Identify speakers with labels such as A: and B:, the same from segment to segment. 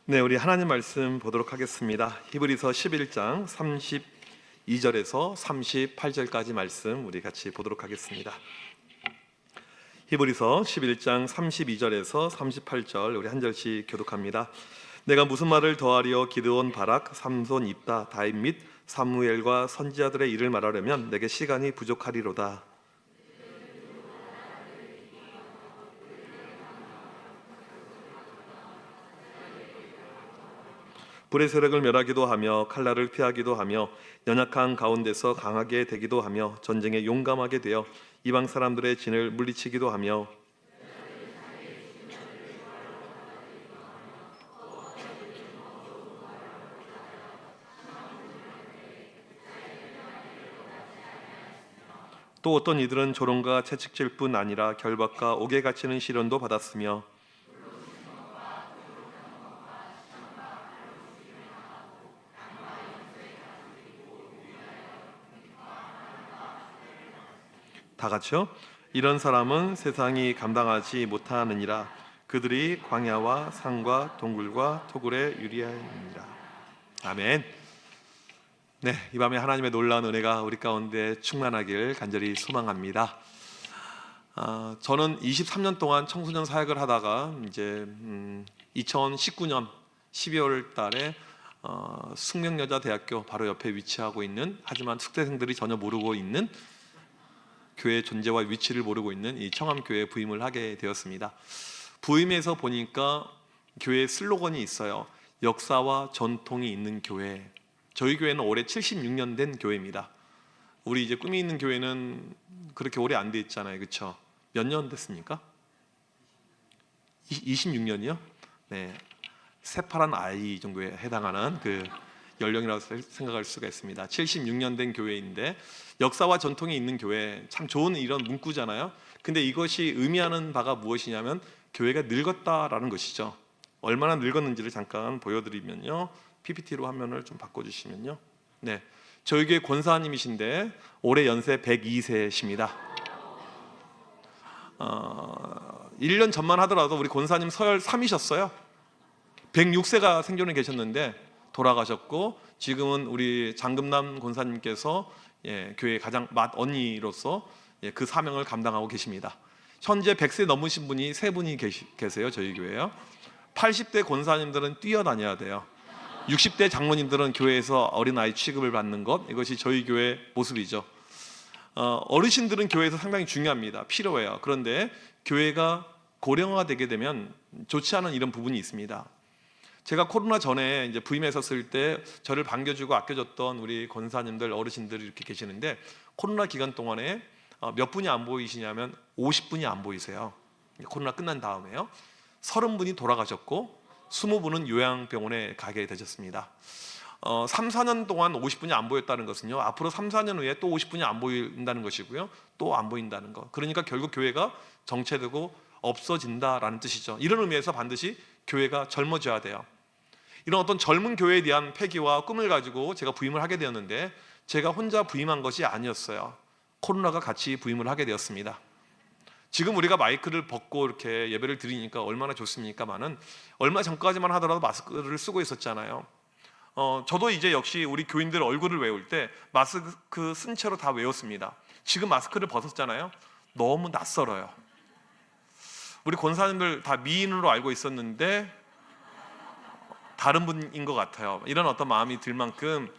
A: 네, 우리 하나님 말씀 보도록 하겠습니다. 히브리서 11장 32절에서 38절까지 말씀 우리 같이 보도록 하겠습니다. 히브리서 11장 32절에서 38절 우리 한 절씩 교독합니다. 내가 무슨 말을 더하리요? 기드온, 바락, 삼손, 입다, 다윗 및 사무엘과 선지자들의 일을 말하려면 내게 시간이 부족하리로다. 불의 세력을 멸하기도 하며 칼날을 피하기도 하며 연약한 가운데서 강하게 되기도 하며 전쟁에 용감하게 되어 이방 사람들의 진을 물리치기도 하며 또 어떤 이들은 조롱과 채찍질 뿐 아니라 결박과 옥에 갇히는 시련도 받았으며 다 같이요. 이런 사람은 세상이 감당하지 못하느니라. 그들이 광야와 산과 동굴과 토굴에 유리하니라. 아멘. 네, 이 밤에 하나님의 놀라운 은혜가 우리 가운데 충만하길 간절히 소망합니다. 저는 23년 동안 청소년 사역을 하다가 이제 2019년 12월 달에 숙명여자대학교 바로 옆에 위치하고 있는, 하지만 숙대생들이 전혀 모르고 있는 교회의 존재와 위치를 모르고 있는 이 청암교회에 부임을 하게 되었습니다. 부임해서 보니까 교회 슬로건이 있어요. 역사와 전통이 있는 교회. 저희 교회는 올해 76년 된 교회입니다. 우리 이제 꿈이 있는 교회는 그렇게 오래 안 돼 있잖아요, 그렇죠? 몇 년 됐습니까? 26년이요? 네, 새파란 아이 정도에 해당하는 그 연령이라고 생각할 수가 있습니다. 76년 된 교회인데 역사와 전통이 있는 교회, 참 좋은 이런 문구잖아요. 근데 이것이 의미하는 바가 무엇이냐면 교회가 늙었다라는 것이죠. 얼마나 늙었는지를 잠깐 보여드리면요, PPT로 화면을 좀 바꿔주시면요. 네, 저희 교회 권사님이신데 올해 연세 102세십니다. 1년 전만 하더라도 우리 권사님 서열 3이셨어요. 106세가 생존해 계셨는데 돌아가셨고, 지금은 우리 장금남 권사님께서 교회 가장 맏언니로서 그 사명을 감당하고 계십니다. 현재 100세 넘으신 분이 3분이 계세요. 저희 교회요. 80대 권사님들은 뛰어다녀야 돼요. 60대 장로님들은 교회에서 어린아이 취급을 받는 것, 이것이 저희 교회 모습이죠. 어르신들은 교회에서 상당히 중요합니다. 필요해요. 그런데 교회가 고령화가 되게 되면 좋지 않은 이런 부분이 있습니다. 제가 코로나 전에 이제 부임했었을 때 저를 반겨주고 아껴줬던 우리 권사님들, 어르신들이 이렇게 계시는데, 코로나 기간 동안에 몇 분이 안 보이시냐면 50분이 안 보이세요. 코로나 끝난 다음에요. 30분이 돌아가셨고 20분은 요양병원에 가게 되셨습니다. 3, 4년 동안 50분이 안 보였다는 것은요, 앞으로 3, 4년 후에 또 50분이 안 보인다는 것이고요, 또 안 보인다는 것. 그러니까 결국 교회가 정체되고 없어진다라는 뜻이죠. 이런 의미에서 반드시 교회가 젊어져야 돼요. 이런 어떤 젊은 교회에 대한 패기와 꿈을 가지고 제가 부임을 하게 되었는데, 제가 혼자 부임한 것이 아니었어요. 코로나가 같이 부임을 하게 되었습니다. 지금 우리가 마이크를 벗고 이렇게 예배를 드리니까 얼마나 좋습니까만은, 얼마 전까지만 하더라도 마스크를 쓰고 있었잖아요. 저도 이제 역시 우리 교인들 얼굴을 외울 때 마스크 쓴 채로 다 외웠습니다. 지금 마스크를 벗었잖아요. 너무 낯설어요. 우리 권사님들 다 미인으로 알고 있었는데 다른 분인 것 같아요. 이런 어떤 마음이 들 만큼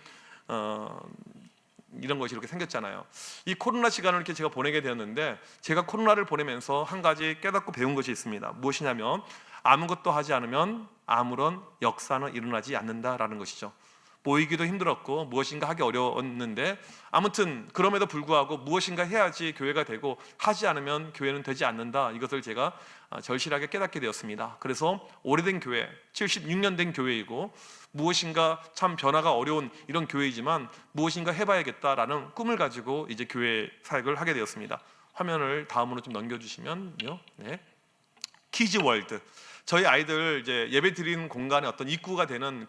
A: 이런 것이 이렇게 생겼잖아요. 이 코로나 시간을 이렇게 제가 보내게 되었는데, 제가 코로나를 보내면서 한 가지 깨닫고 배운 것이 있습니다. 무엇이냐면 아무것도 하지 않으면 아무런 역사는 일어나지 않는다라는 것이죠. 보이기도 힘들었고 무엇인가 하기 어려웠는데, 아무튼 그럼에도 불구하고 무엇인가 해야지 교회가 되고, 하지 않으면 교회는 되지 않는다, 이것을 제가 절실하게 깨닫게 되었습니다. 그래서 오래된 교회, 76년 된 교회이고 무엇인가 참 변화가 어려운 이런 교회이지만 무엇인가 해봐야겠다라는 꿈을 가지고 이제 교회 사역을 하게 되었습니다. 화면을 다음으로 좀 넘겨주시면요. 네. 키즈월드. 저희 아이들 이제 예배 드리는 공간의 어떤 입구가 되는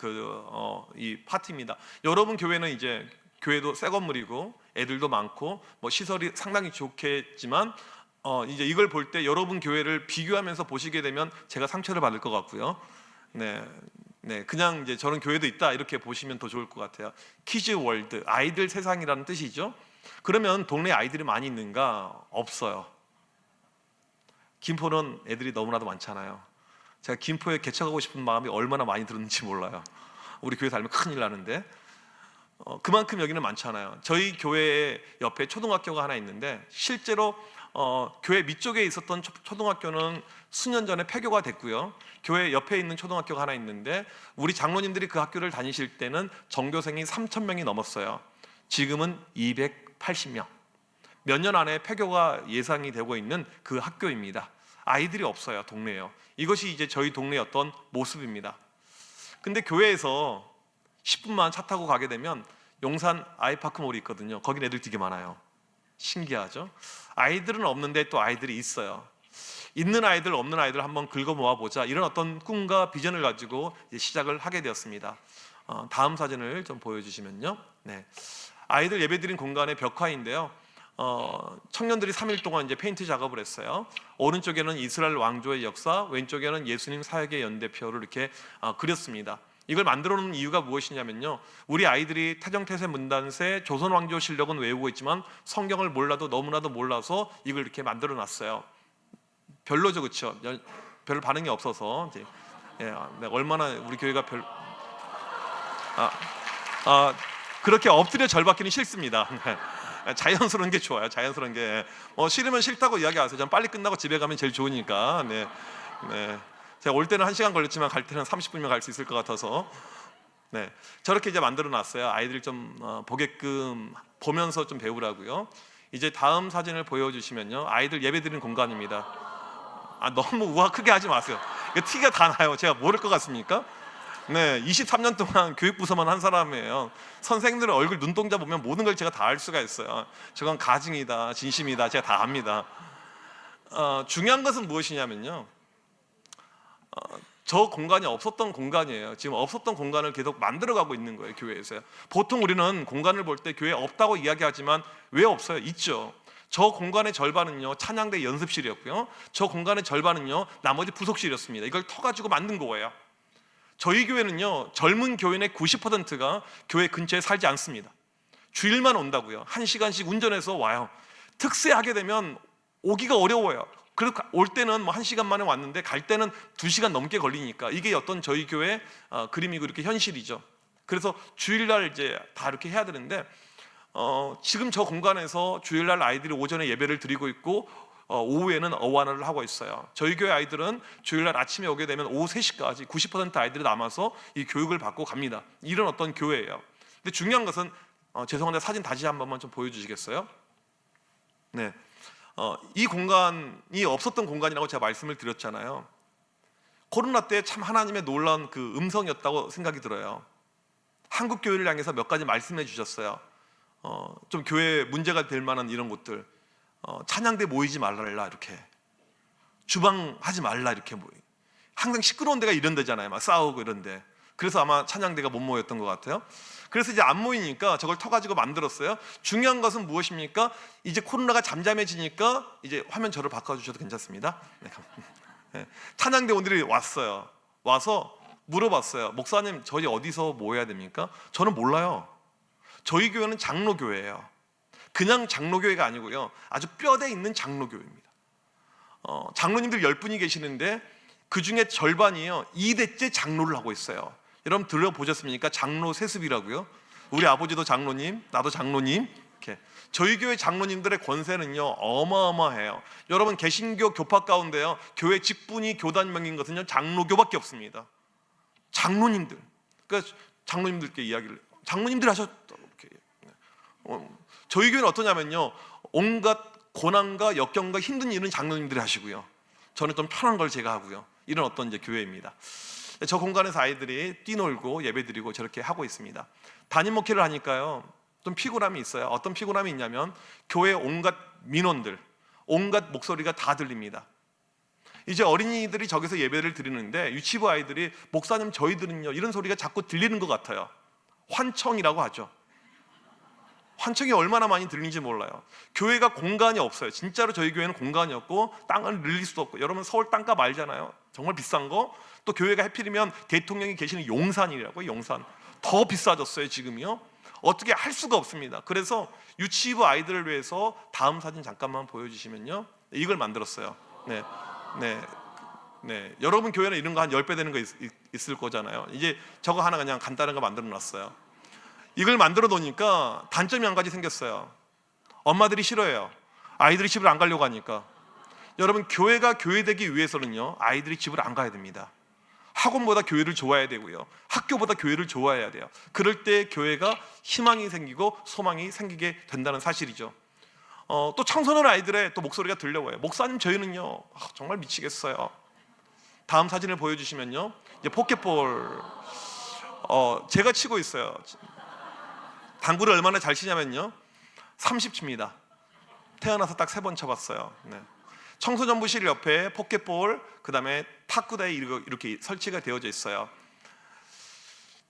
A: 이 파트입니다. 여러분 교회는 이제 교회도 새 건물이고 애들도 많고 뭐 시설이 상당히 좋겠지만 이제 이걸 볼 때 여러분 교회를 비교하면서 보시게 되면 제가 상처를 받을 것 같고요. 네, 네, 그냥 이제 저런 교회도 있다 이렇게 보시면 더 좋을 것 같아요. 키즈 월드, 아이들 세상이라는 뜻이죠. 그러면 동네에 아이들이 많이 있는가? 없어요. 김포는 애들이 너무나도 많잖아요. 제가 김포에 개척하고 싶은 마음이 얼마나 많이 들었는지 몰라요. 우리 교회 살면 큰일 나는데 그만큼 여기는 많잖아요. 저희 교회 옆에 초등학교가 하나 있는데 실제로 교회 밑쪽에 있었던 초등학교는 수년 전에 폐교가 됐고요. 교회 옆에 있는 초등학교가 하나 있는데 우리 장로님들이 그 학교를 다니실 때는 전교생이 3,000명이 넘었어요. 지금은 280명. 몇 년 안에 폐교가 예상이 되고 있는 그 학교입니다. 아이들이 없어요, 동네에요. 이것이 이제 저희 동네의 어떤 모습입니다. 근데 교회에서 10분만 차 타고 가게 되면 용산 아이파크몰이 있거든요. 거긴 애들 되게 많아요. 신기하죠? 아이들은 없는데 또 아이들이 있어요. 있는 아이들 없는 아이들 한번 긁어 모아보자, 이런 어떤 꿈과 비전을 가지고 이제 시작을 하게 되었습니다. 다음 사진을 좀 보여주시면요. 네. 아이들 예배드린 공간의 벽화인데요. 청년들이 3일 동안 이제 페인트 작업을 했어요. 오른쪽에는 이스라엘 왕조의 역사, 왼쪽에는 예수님 사역의 연대표를 이렇게 그렸습니다. 이걸 만들어 놓은 이유가 무엇이냐면요, 우리 아이들이 태정태세 문단세 조선 왕조 실력은 외우고 있지만 성경을 몰라도 너무나도 몰라서 이걸 이렇게 만들어 놨어요. 별로죠, 그렇죠? 별 반응이 없어서 이제 얼마나 우리 교회가 그렇게 엎드려 절받기는 싫습니다. 자연스러운 게 좋아요. 자연스러운 게 싫으면 싫다고 이야기하세요. 전 빨리 끝나고 집에 가면 제일 좋으니까. 네. 제가 올 때는 1시간 걸렸지만 갈 때는 30분이면 갈 수 있을 것 같아서 네, 저렇게 이제 만들어 놨어요. 아이들이 좀 보게끔 보면서 좀 배우라고요. 이제 다음 사진을 보여주시면요, 아이들 예배드리는 공간입니다. 너무 우아 크게 하지 마세요. 티가 다 나요. 제가 모를 것 같습니까? 네, 23년 동안 교육부서만 한 사람이에요. 선생님들의 얼굴 눈동자 보면 모든 걸 제가 다 알 수가 있어요. 저건 가증이다, 진심이다, 제가 다 압니다. 중요한 것은 무엇이냐면요, 저 공간이 없었던 공간이에요. 지금 없었던 공간을 계속 만들어가고 있는 거예요, 교회에서요. 보통 우리는 공간을 볼 때 교회 없다고 이야기하지만 왜 없어요? 있죠. 저 공간의 절반은요, 찬양대 연습실이었고요, 저 공간의 절반은요, 나머지 부속실이었습니다. 이걸 터가지고 만든 거예요. 저희 교회는요, 젊은 교인의 90%가 교회 근처에 살지 않습니다. 주일만 온다고요. 1시간씩 운전해서 와요. 특세하게 되면 오기가 어려워요. 그리고 올 때는 1시간 만에 왔는데 갈 때는 2시간 넘게 걸리니까 이게 어떤 저희 교회 그림이고 이렇게 현실이죠. 그래서 주일날 이제 다 이렇게 해야 되는데 지금 저 공간에서 주일날 아이들이 오전에 예배를 드리고 있고 오후에는 어완을 하고 있어요. 저희 교회 아이들은 주일날 아침에 오게 되면 오후 3시까지 90% 아이들이 남아서 이 교육을 받고 갑니다. 이런 어떤 교회예요. 근데 중요한 것은 죄송한데 사진 다시 한 번만 좀 보여주시겠어요? 네. 이 공간이 없었던 공간이라고 제가 말씀을 드렸잖아요. 코로나 때 참 하나님의 놀라운 그 음성이었다고 생각이 들어요. 한국 교회를 향해서 몇 가지 말씀해 주셨어요. 좀 교회에 문제가 될 만한 이런 곳들, 찬양대 모이지 말라, 이렇게 주방 하지 말라, 이렇게 항상 시끄러운 데가 이런 데잖아요. 막 싸우고 이런데. 그래서 아마 찬양대가 못 모였던 것 같아요. 그래서 이제 안 모이니까 저걸 터가지고 만들었어요. 중요한 것은 무엇입니까? 이제 코로나가 잠잠해지니까 이제 화면 저를 바꿔주셔도 괜찮습니다. 네. 찬양대 오늘이 왔어요. 와서 물어봤어요. 목사님, 저희 어디서 모여야 됩니까? 저는 몰라요. 저희 교회는 장로교회예요. 그냥 장로교회가 아니고요, 아주 뼈대 있는 장로교회입니다. 장로님들 10분이 계시는데 그 중에 절반이요 2대째 장로를 하고 있어요. 여러분 들어보셨습니까? 장로 세습이라고요. 우리 아버지도 장로님, 나도 장로님. 이렇게 저희 교회 장로님들의 권세는요 어마어마해요. 여러분 개신교 교파 가운데요 교회 직분이 교단명인 것은요 장로교밖에 없습니다. 장로님들. 그러니까 장로님들께 이야기를 장로님들 하셨다고 이렇게. 저희 교회는 어떠냐면요, 온갖 고난과 역경과 힘든 일은 장로님들이 하시고요, 저는 좀 편한 걸 제가 하고요. 이런 어떤 이제 교회입니다. 저 공간에서 아이들이 뛰놀고 예배드리고 저렇게 하고 있습니다. 담임 목회를 하니까요 좀 피곤함이 있어요. 어떤 피곤함이 있냐면 교회 온갖 민원들, 온갖 목소리가 다 들립니다. 이제 어린이들이 저기서 예배를 드리는데 유치부 아이들이 목사님 저희들은요 이런 소리가 자꾸 들리는 것 같아요. 환청이라고 하죠. 환청이 얼마나 많이 들리는지 몰라요. 교회가 공간이 없어요. 진짜로 저희 교회는 공간이 없고 땅을 늘릴 수도 없고, 여러분 서울 땅값 알잖아요. 정말 비싼 거. 또 교회가 해필이면 대통령이 계시는 용산이라고, 용산 더 비싸졌어요 지금이요. 어떻게 할 수가 없습니다. 그래서 유치부 아이들을 위해서 다음 사진 잠깐만 보여주시면요, 이걸 만들었어요. 네. 여러분 교회는 이런 거 한 10배 되는 거 있을 거잖아요. 이제 저거 하나 그냥 간단한 거 만들어 놨어요. 이걸 만들어 놓으니까 단점이 한 가지 생겼어요. 엄마들이 싫어해요. 아이들이 집을 안 가려고 하니까. 여러분, 교회가 교회되기 위해서는요, 아이들이 집을 안 가야 됩니다. 학원보다 교회를 좋아해야 되고요, 학교보다 교회를 좋아해야 돼요. 그럴 때 교회가 희망이 생기고 소망이 생기게 된다는 사실이죠. 또 청소년 아이들의 또 목소리가 들려와요. 목사님, 저희는요 정말 미치겠어요. 다음 사진을 보여주시면요, 이제 포켓볼 제가 치고 있어요. 당구를 얼마나 잘 치냐면요, 30칩니다. 태어나서 딱 3번 쳐봤어요. 청소년부실 옆에 포켓볼, 그 다음에 탁구대에 이렇게 설치가 되어져 있어요.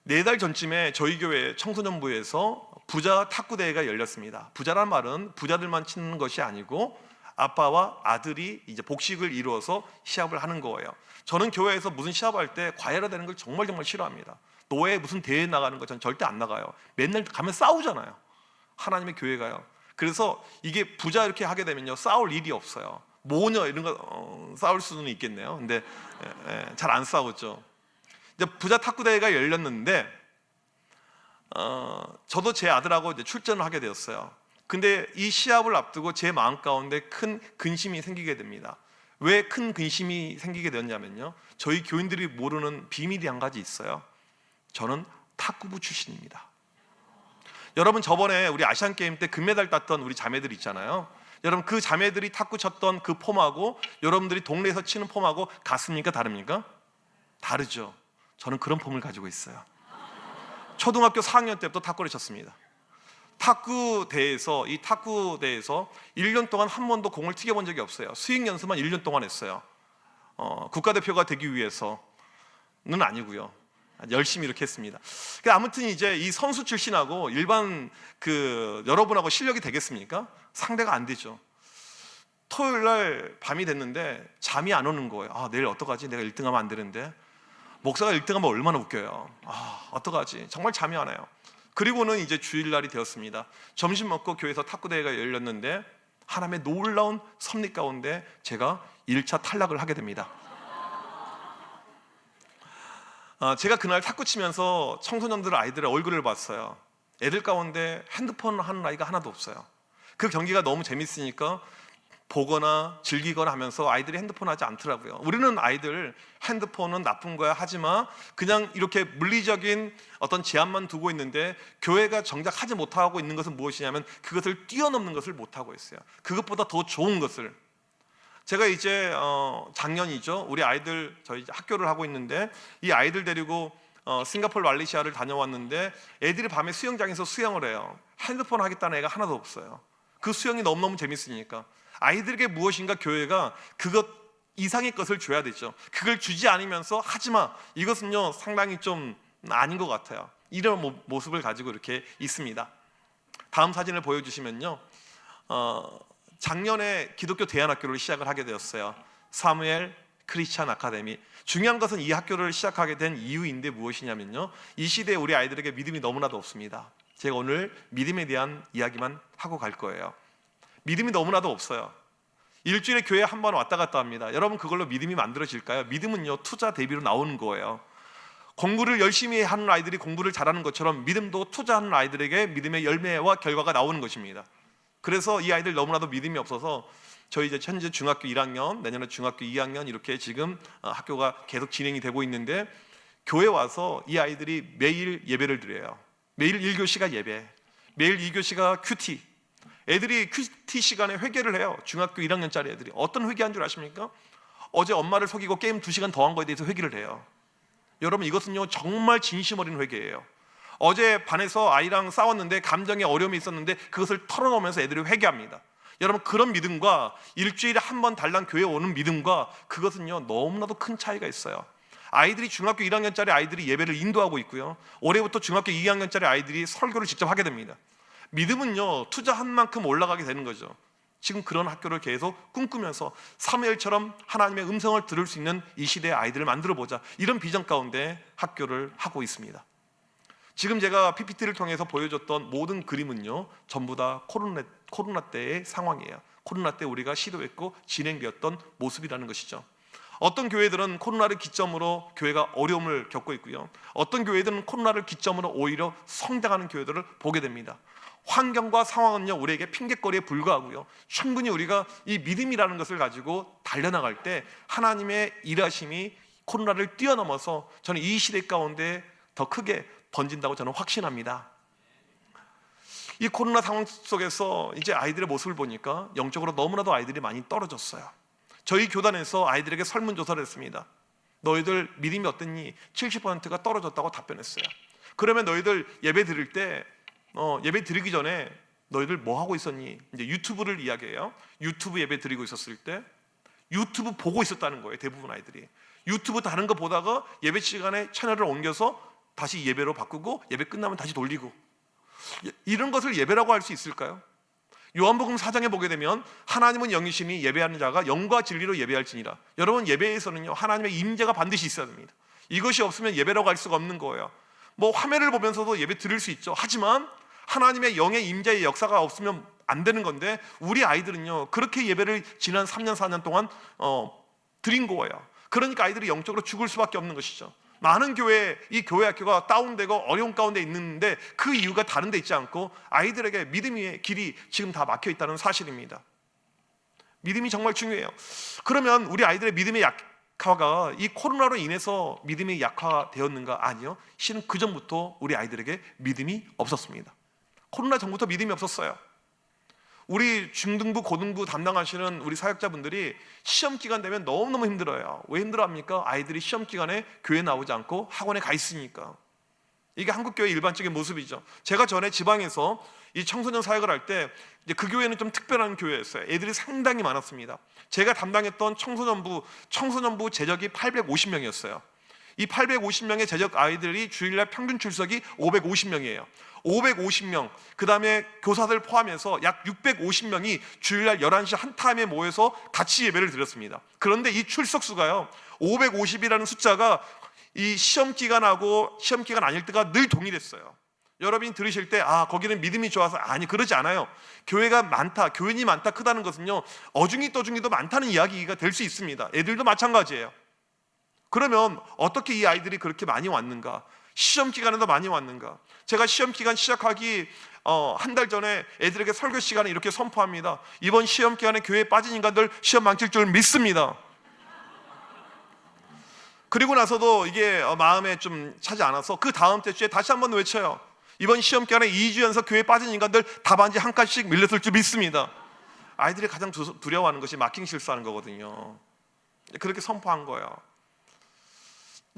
A: 4달 전쯤에 저희 교회 청소년부에서 부자 탁구대회가 열렸습니다. 부자란 말은 부자들만 치는 것이 아니고 아빠와 아들이 이제 복식을 이루어서 시합을 하는 거예요. 저는 교회에서 무슨 시합할 때 과외라 되는 걸 정말 싫어합니다. 노예 무슨 대회 나가는 거 전 절대 안 나가요. 맨날 가면 싸우잖아요. 하나님의 교회가요. 그래서 이게 부자 이렇게 하게 되면요, 싸울 일이 없어요. 모녀 이런 거 싸울 수는 있겠네요. 근데 잘 안 싸우죠. 이제 부자 탁구 대회가 열렸는데 저도 제 아들하고 이제 출전을 하게 되었어요. 근데 이 시합을 앞두고 제 마음 가운데 큰 근심이 생기게 됩니다. 왜 큰 근심이 생기게 되었냐면요, 저희 교인들이 모르는 비밀이 한 가지 있어요. 저는 탁구부 출신입니다. 여러분, 저번에 우리 아시안 게임 때 금메달 땄던 우리 자매들 있잖아요. 여러분, 그 자매들이 탁구 쳤던 그 폼하고 여러분들이 동네에서 치는 폼하고 같습니까? 다릅니까? 다르죠. 저는 그런 폼을 가지고 있어요. 초등학교 4학년 때부터 탁구를 쳤습니다. 탁구 대회에서 1년 동안 한 번도 공을 튀겨본 적이 없어요. 수익 연습만 1년 동안 했어요. 국가대표가 되기 위해서는 아니고요, 열심히 이렇게 했습니다. 아무튼 이제 이 선수 출신하고 일반 여러분하고 실력이 되겠습니까? 상대가 안 되죠. 토요일 날 밤이 됐는데 잠이 안 오는 거예요. 내일 어떡하지? 내가 1등하면 안 되는데. 목사가 1등하면 얼마나 웃겨요. 어떡하지? 정말 잠이 안 와요. 그리고는 이제 주일날이 되었습니다. 점심 먹고 교회에서 탁구대회가 열렸는데 하나님의 놀라운 섭리 가운데 제가 1차 탈락을 하게 됩니다. 제가 그날 탁구 치면서 청소년들 아이들의 얼굴을 봤어요. 애들 가운데 핸드폰 하는 아이가 하나도 없어요. 그 경기가 너무 재밌으니까 보거나 즐기거나 하면서 아이들이 핸드폰 하지 않더라고요. 우리는 아이들 핸드폰은 나쁜 거야 하지마, 그냥 이렇게 물리적인 어떤 제한만 두고 있는데, 교회가 정작 하지 못하고 있는 것은 무엇이냐면 그것을 뛰어넘는 것을 못하고 있어요. 그것보다 더 좋은 것을. 제가 이제 작년이죠, 우리 아이들 저희 학교를 하고 있는데 이 아이들 데리고 싱가포르 말레이시아를 다녀왔는데 애들이 밤에 수영장에서 수영을 해요. 핸드폰 하겠다는 애가 하나도 없어요. 그 수영이 너무너무 재밌으니까. 아이들에게 무엇인가 교회가 그것 이상의 것을 줘야 되죠. 그걸 주지 않으면서 하지마, 이것은요 상당히 좀 아닌 것 같아요. 이런 모습을 가지고 이렇게 있습니다. 다음 사진을 보여주시면요, 작년에 기독교 대안학교를 시작을 하게 되었어요. 사무엘 크리스찬 아카데미. 중요한 것은 이 학교를 시작하게 된 이유인데 무엇이냐면요, 이 시대에 우리 아이들에게 믿음이 너무나도 없습니다. 제가 오늘 믿음에 대한 이야기만 하고 갈 거예요. 믿음이 너무나도 없어요. 일주일에 교회 한 번 왔다 갔다 합니다. 여러분, 그걸로 믿음이 만들어질까요? 믿음은요, 투자 대비로 나오는 거예요. 공부를 열심히 하는 아이들이 공부를 잘하는 것처럼 믿음도 투자하는 아이들에게 믿음의 열매와 결과가 나오는 것입니다. 그래서 이 아이들 너무나도 믿음이 없어서 저희 이제 현재 중학교 1학년, 내년에 중학교 2학년 이렇게 지금 학교가 계속 진행이 되고 있는데, 교회 와서 이 아이들이 매일 예배를 드려요. 매일 1교시가 예배, 매일 2교시가 큐티. 애들이 큐티 시간에 회개를 해요. 중학교 1학년짜리 애들이. 어떤 회개한 줄 아십니까? 어제 엄마를 속이고 게임 2시간 더 한 거에 대해서 회개를 해요. 여러분, 이것은요 정말 진심 어린 회개예요. 어제 반에서 아이랑 싸웠는데 감정에 어려움이 있었는데 그것을 털어놓으면서 애들이 회개합니다. 여러분, 그런 믿음과 일주일에 한 번 달랑 교회에 오는 믿음과 그것은요 너무나도 큰 차이가 있어요. 아이들이 중학교 1학년짜리 아이들이 예배를 인도하고 있고요, 올해부터 중학교 2학년짜리 아이들이 설교를 직접 하게 됩니다. 믿음은요, 투자한 만큼 올라가게 되는 거죠. 지금 그런 학교를 계속 꿈꾸면서 사무엘처럼 하나님의 음성을 들을 수 있는 이 시대의 아이들을 만들어보자, 이런 비전 가운데 학교를 하고 있습니다. 지금 제가 PPT를 통해서 보여줬던 모든 그림은요, 전부 다 코로나 때의 상황이에요. 코로나 때 우리가 시도했고 진행되었던 모습이라는 것이죠. 어떤 교회들은 코로나를 기점으로 교회가 어려움을 겪고 있고요, 어떤 교회들은 코로나를 기점으로 오히려 성장하는 교회들을 보게 됩니다. 환경과 상황은요, 우리에게 핑계거리에 불과하고요, 충분히 우리가 이 믿음이라는 것을 가지고 달려나갈 때 하나님의 일하심이 코로나를 뛰어넘어서 저는 이 시대 가운데 더 크게 번진다고 저는 확신합니다. 이 코로나 상황 속에서 이제 아이들의 모습을 보니까 영적으로 너무나도 아이들이 많이 떨어졌어요. 저희 교단에서 아이들에게 설문조사를 했습니다. 너희들 믿음이 어땠니? 70%가 떨어졌다고 답변했어요. 그러면 너희들 예배 드릴 때 예배 드리기 전에 너희들 뭐 하고 있었니? 이제 유튜브를 이야기해요. 유튜브 예배 드리고 있었을 때 유튜브 보고 있었다는 거예요. 대부분 아이들이 유튜브 다른 거 보다가 예배 시간에 채널을 옮겨서 다시 예배로 바꾸고 예배 끝나면 다시 돌리고, 이런 것을 예배라고 할 수 있을까요? 요한복음 4장에 보게 되면 하나님은 영이시니 예배하는 자가 영과 진리로 예배할지니라. 여러분, 예배에서는요, 하나님의 임재가 반드시 있어야 됩니다. 이것이 없으면 예배라고 할 수가 없는 거예요. 뭐 화면을 보면서도 예배 드릴 수 있죠. 하지만 하나님의 영의 임재의 역사가 없으면 안 되는 건데, 우리 아이들은요, 그렇게 예배를 지난 3년 4년 동안 드린 거예요. 그러니까 아이들이 영적으로 죽을 수밖에 없는 것이죠. 많은 이 교회 학교가 다운되고 어려운 가운데 있는데 그 이유가 다른 데 있지 않고 아이들에게 믿음의 길이 지금 다 막혀 있다는 사실입니다. 믿음이 정말 중요해요. 그러면 우리 아이들의 믿음의 약화가 이 코로나로 인해서 믿음이 약화되었는가? 아니요. 실은 그 전부터 우리 아이들에게 믿음이 없었습니다. 코로나 전부터 믿음이 없었어요. 우리 중등부, 고등부 담당하시는 우리 사역자분들이 시험 기간 되면 너무너무 힘들어요. 왜 힘들어합니까? 아이들이 시험 기간에 교회 나오지 않고 학원에 가 있으니까. 이게 한국 교회의 일반적인 모습이죠. 제가 전에 지방에서 이 청소년 사역을 할 때 그 교회는 좀 특별한 교회였어요. 애들이 상당히 많았습니다. 제가 담당했던 청소년부 재적이 850명이었어요. 이 850명의 재적 아이들이 주일날 평균 출석이 550명이에요. 550명, 그 다음에 교사들 포함해서 약 650명이 주일날 11시 한 타임에 모여서 같이 예배를 드렸습니다. 그런데 이 출석수가요, 550이라는 숫자가 이 시험 기간하고 시험 기간 아닐 때가 늘 동일했어요. 여러분이 들으실 때 거기는 믿음이 좋아서, 아니, 그러지 않아요. 교회가 많다, 교인이 많다, 크다는 것은요, 어중이 떠중이도 많다는 이야기가 될 수 있습니다. 애들도 마찬가지예요. 그러면 어떻게 이 아이들이 그렇게 많이 왔는가? 시험 기간에도 많이 왔는가? 제가 시험 기간 시작하기 한 달 전에 애들에게 설교 시간에 이렇게 선포합니다. 이번 시험 기간에 교회에 빠진 인간들 시험 망칠 줄 믿습니다. 그리고 나서도 이게 마음에 좀 차지 않아서 그 다음 주에 다시 한번 외쳐요. 이번 시험 기간에 2주 연속 교회에 빠진 인간들 답안지 한 칸씩 밀렸을 줄 믿습니다. 아이들이 가장 두려워하는 것이 마킹 실수하는 거거든요. 그렇게 선포한 거예요.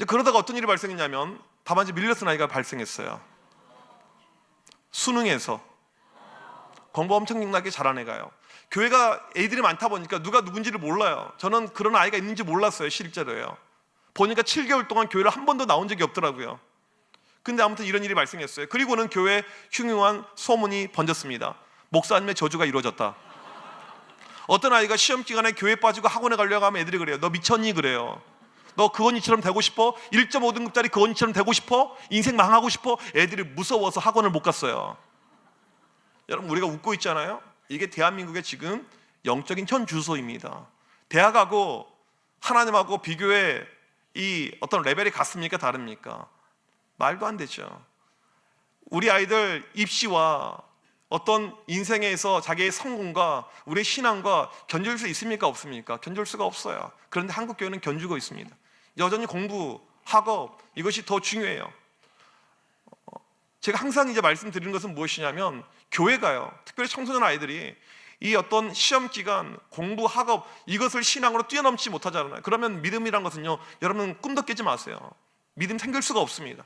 A: 그러다가 어떤 일이 발생했냐면 답안지 밀려쓴 아이가 발생했어요. 수능에서 공부 엄청나게 잘한 애가요. 교회가 애들이 많다 보니까 누가 누군지를 몰라요. 저는 그런 아이가 있는지 몰랐어요. 실제로요. 보니까 7개월 동안 교회를 한 번도 나온 적이 없더라고요. 근데 아무튼 이런 일이 발생했어요. 그리고는 교회에 흉흉한 소문이 번졌습니다. 목사님의 저주가 이루어졌다. 어떤 아이가 시험 기간에 교회 빠지고 학원에 가려고 하면 애들이 그래요. 너 미쳤니? 그래요. 너 그건이처럼 되고 싶어? 1.5등급짜리 그건이처럼 되고 싶어? 인생 망하고 싶어? 애들이 무서워서 학원을 못 갔어요. 여러분, 우리가 웃고 있잖아요. 이게 대한민국의 지금 영적인 현 주소입니다. 대학하고 하나님하고 비교해 이 어떤 레벨이 같습니까? 다릅니까? 말도 안 되죠. 우리 아이들 입시와 어떤 인생에서 자기의 성공과 우리의 신앙과 견줄 수 있습니까? 없습니까? 견줄 수가 없어요. 그런데 한국 교회는 견주고 있습니다. 여전히 공부, 학업, 이것이 더 중요해요. 제가 항상 이제 말씀드리는 것은 무엇이냐면, 교회가요, 특별히 청소년 아이들이 이 어떤 시험 기간, 공부, 학업, 이것을 신앙으로 뛰어넘지 못하잖아요. 그러면 믿음이란 것은요, 여러분 꿈도 깨지 마세요. 믿음 생길 수가 없습니다.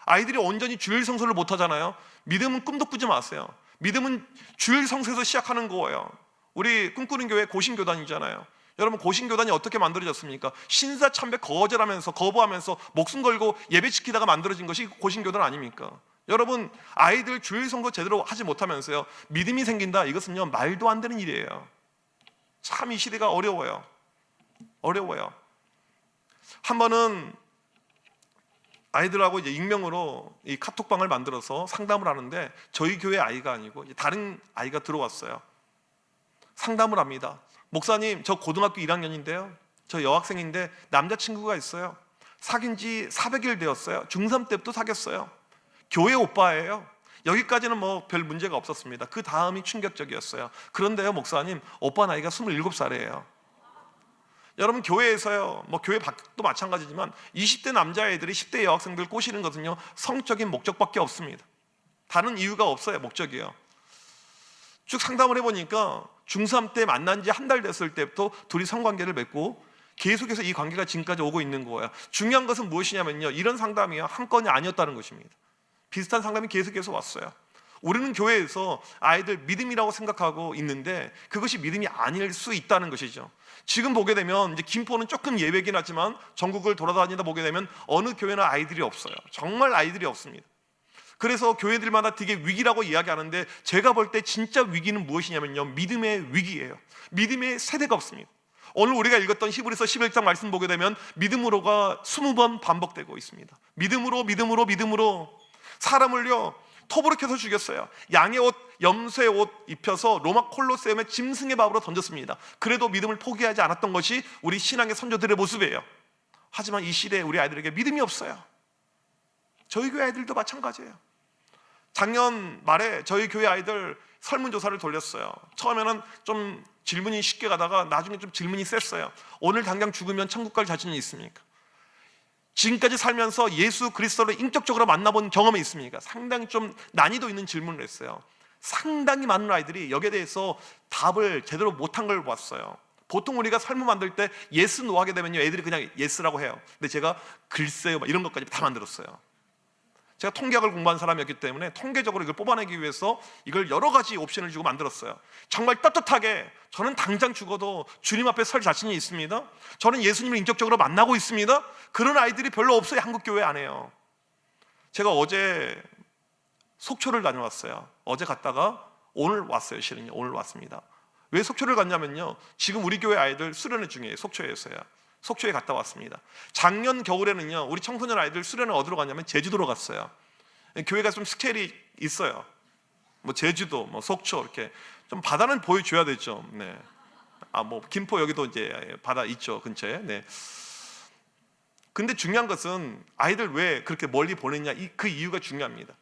A: 아이들이 온전히 주일 성수를 못하잖아요. 믿음은 꿈도 꾸지 마세요. 믿음은 주일 성수에서 시작하는 거예요. 우리 꿈꾸는 교회 고신교단이잖아요. 여러분, 고신교단이 어떻게 만들어졌습니까? 신사참배 거부하면서 목숨 걸고 예배 지키다가 만들어진 것이 고신교단 아닙니까? 여러분, 아이들 주일 선거 제대로 하지 못하면서요 믿음이 생긴다, 이것은요 말도 안 되는 일이에요. 참 이 시대가 어려워요. 한 번은 아이들하고 이제 익명으로 이 카톡방을 만들어서 상담을 하는데, 저희 교회 아이가 아니고 다른 아이가 들어왔어요. 상담을 합니다. 목사님, 저 고등학교 1학년인데요, 저 여학생인데 남자친구가 있어요. 사귄 지 400일 되었어요. 중3 때부터 사귀었어요. 교회 오빠예요. 여기까지는 뭐 별 문제가 없었습니다. 그 다음이 충격적이었어요. 그런데요 목사님, 오빠 나이가 27살이에요. 여러분, 교회에서요, 뭐 교회 밖도 마찬가지지만 20대 남자애들이 10대 여학생들 꼬시는 것은요 성적인 목적밖에 없습니다. 다른 이유가 없어요. 목적이요. 쭉 상담을 해보니까 중3 때 만난 지 한 달 됐을 때부터 둘이 성관계를 맺고 계속해서 이 관계가 지금까지 오고 있는 거예요. 중요한 것은 무엇이냐면요, 이런 상담이요 한 건이 아니었다는 것입니다. 비슷한 상담이 계속해서 왔어요. 우리는 교회에서 아이들 믿음이라고 생각하고 있는데 그것이 믿음이 아닐 수 있다는 것이죠. 지금 보게 되면 이제 김포는 조금 예외긴 하지만 전국을 돌아다니다 보게 되면 어느 교회나 아이들이 없어요. 정말 아이들이 없습니다. 그래서 교회들마다 되게 위기라고 이야기하는데, 제가 볼 때 진짜 위기는 무엇이냐면요, 믿음의 위기예요. 믿음의 세대가 없습니다. 오늘 우리가 읽었던 히브리서 11장 말씀 보게 되면 믿음으로가 20번 반복되고 있습니다. 믿음으로 사람을요 톱으로 켜서 죽였어요. 양의 옷, 염소의 옷 입혀서 로마 콜로세움의 짐승의 밥으로 던졌습니다. 그래도 믿음을 포기하지 않았던 것이 우리 신앙의 선조들의 모습이에요. 하지만 이 시대에 우리 아이들에게 믿음이 없어요. 저희 교회 아이들도 마찬가지예요. 작년 말에 저희 교회 아이들 설문조사를 돌렸어요. 처음에는 좀 질문이 쉽게 가다가 나중에 좀 질문이 셌어요. 오늘 당장 죽으면 천국 갈 자신이 있습니까? 지금까지 살면서 예수 그리스도를 인격적으로 만나본 경험이 있습니까? 상당히 좀 난이도 있는 질문을 했어요. 상당히 많은 아이들이 여기에 대해서 답을 제대로 못한 걸 봤어요. 보통 우리가 설문 만들 때 예스 노 하게 되면요 애들이 그냥 예스라고 해요. 근데 제가 글쎄요 이런 것까지 다 만들었어요. 제가 통계학을 공부한 사람이었기 때문에 통계적으로 이걸 뽑아내기 위해서 이걸 여러 가지 옵션을 주고 만들었어요. 정말 떳떳하게 저는 당장 죽어도 주님 앞에 설 자신이 있습니다. 저는 예수님을 인격적으로 만나고 있습니다. 그런 아이들이 별로 없어요. 한국 교회 안에요. 제가 어제 속초를 다녀왔어요. 어제 갔다가 오늘 왔어요. 실은요 오늘 왔습니다. 왜 속초를 갔냐면요, 지금 우리 교회 아이들 수련회 중이에요. 속초에서요. 속초에 갔다 왔습니다. 작년 겨울에는요 우리 청소년 아이들 수련을 어디로 갔냐면 제주도로 갔어요. 교회가 좀 스케일이 있어요. 뭐 제주도, 뭐 속초 이렇게 좀 바다는 보여줘야 되죠. 네. 뭐 김포 여기도 이제 바다 있죠 근처에. 네. 근데 중요한 것은 아이들 왜 그렇게 멀리 보냈냐, 그 이유가 중요합니다.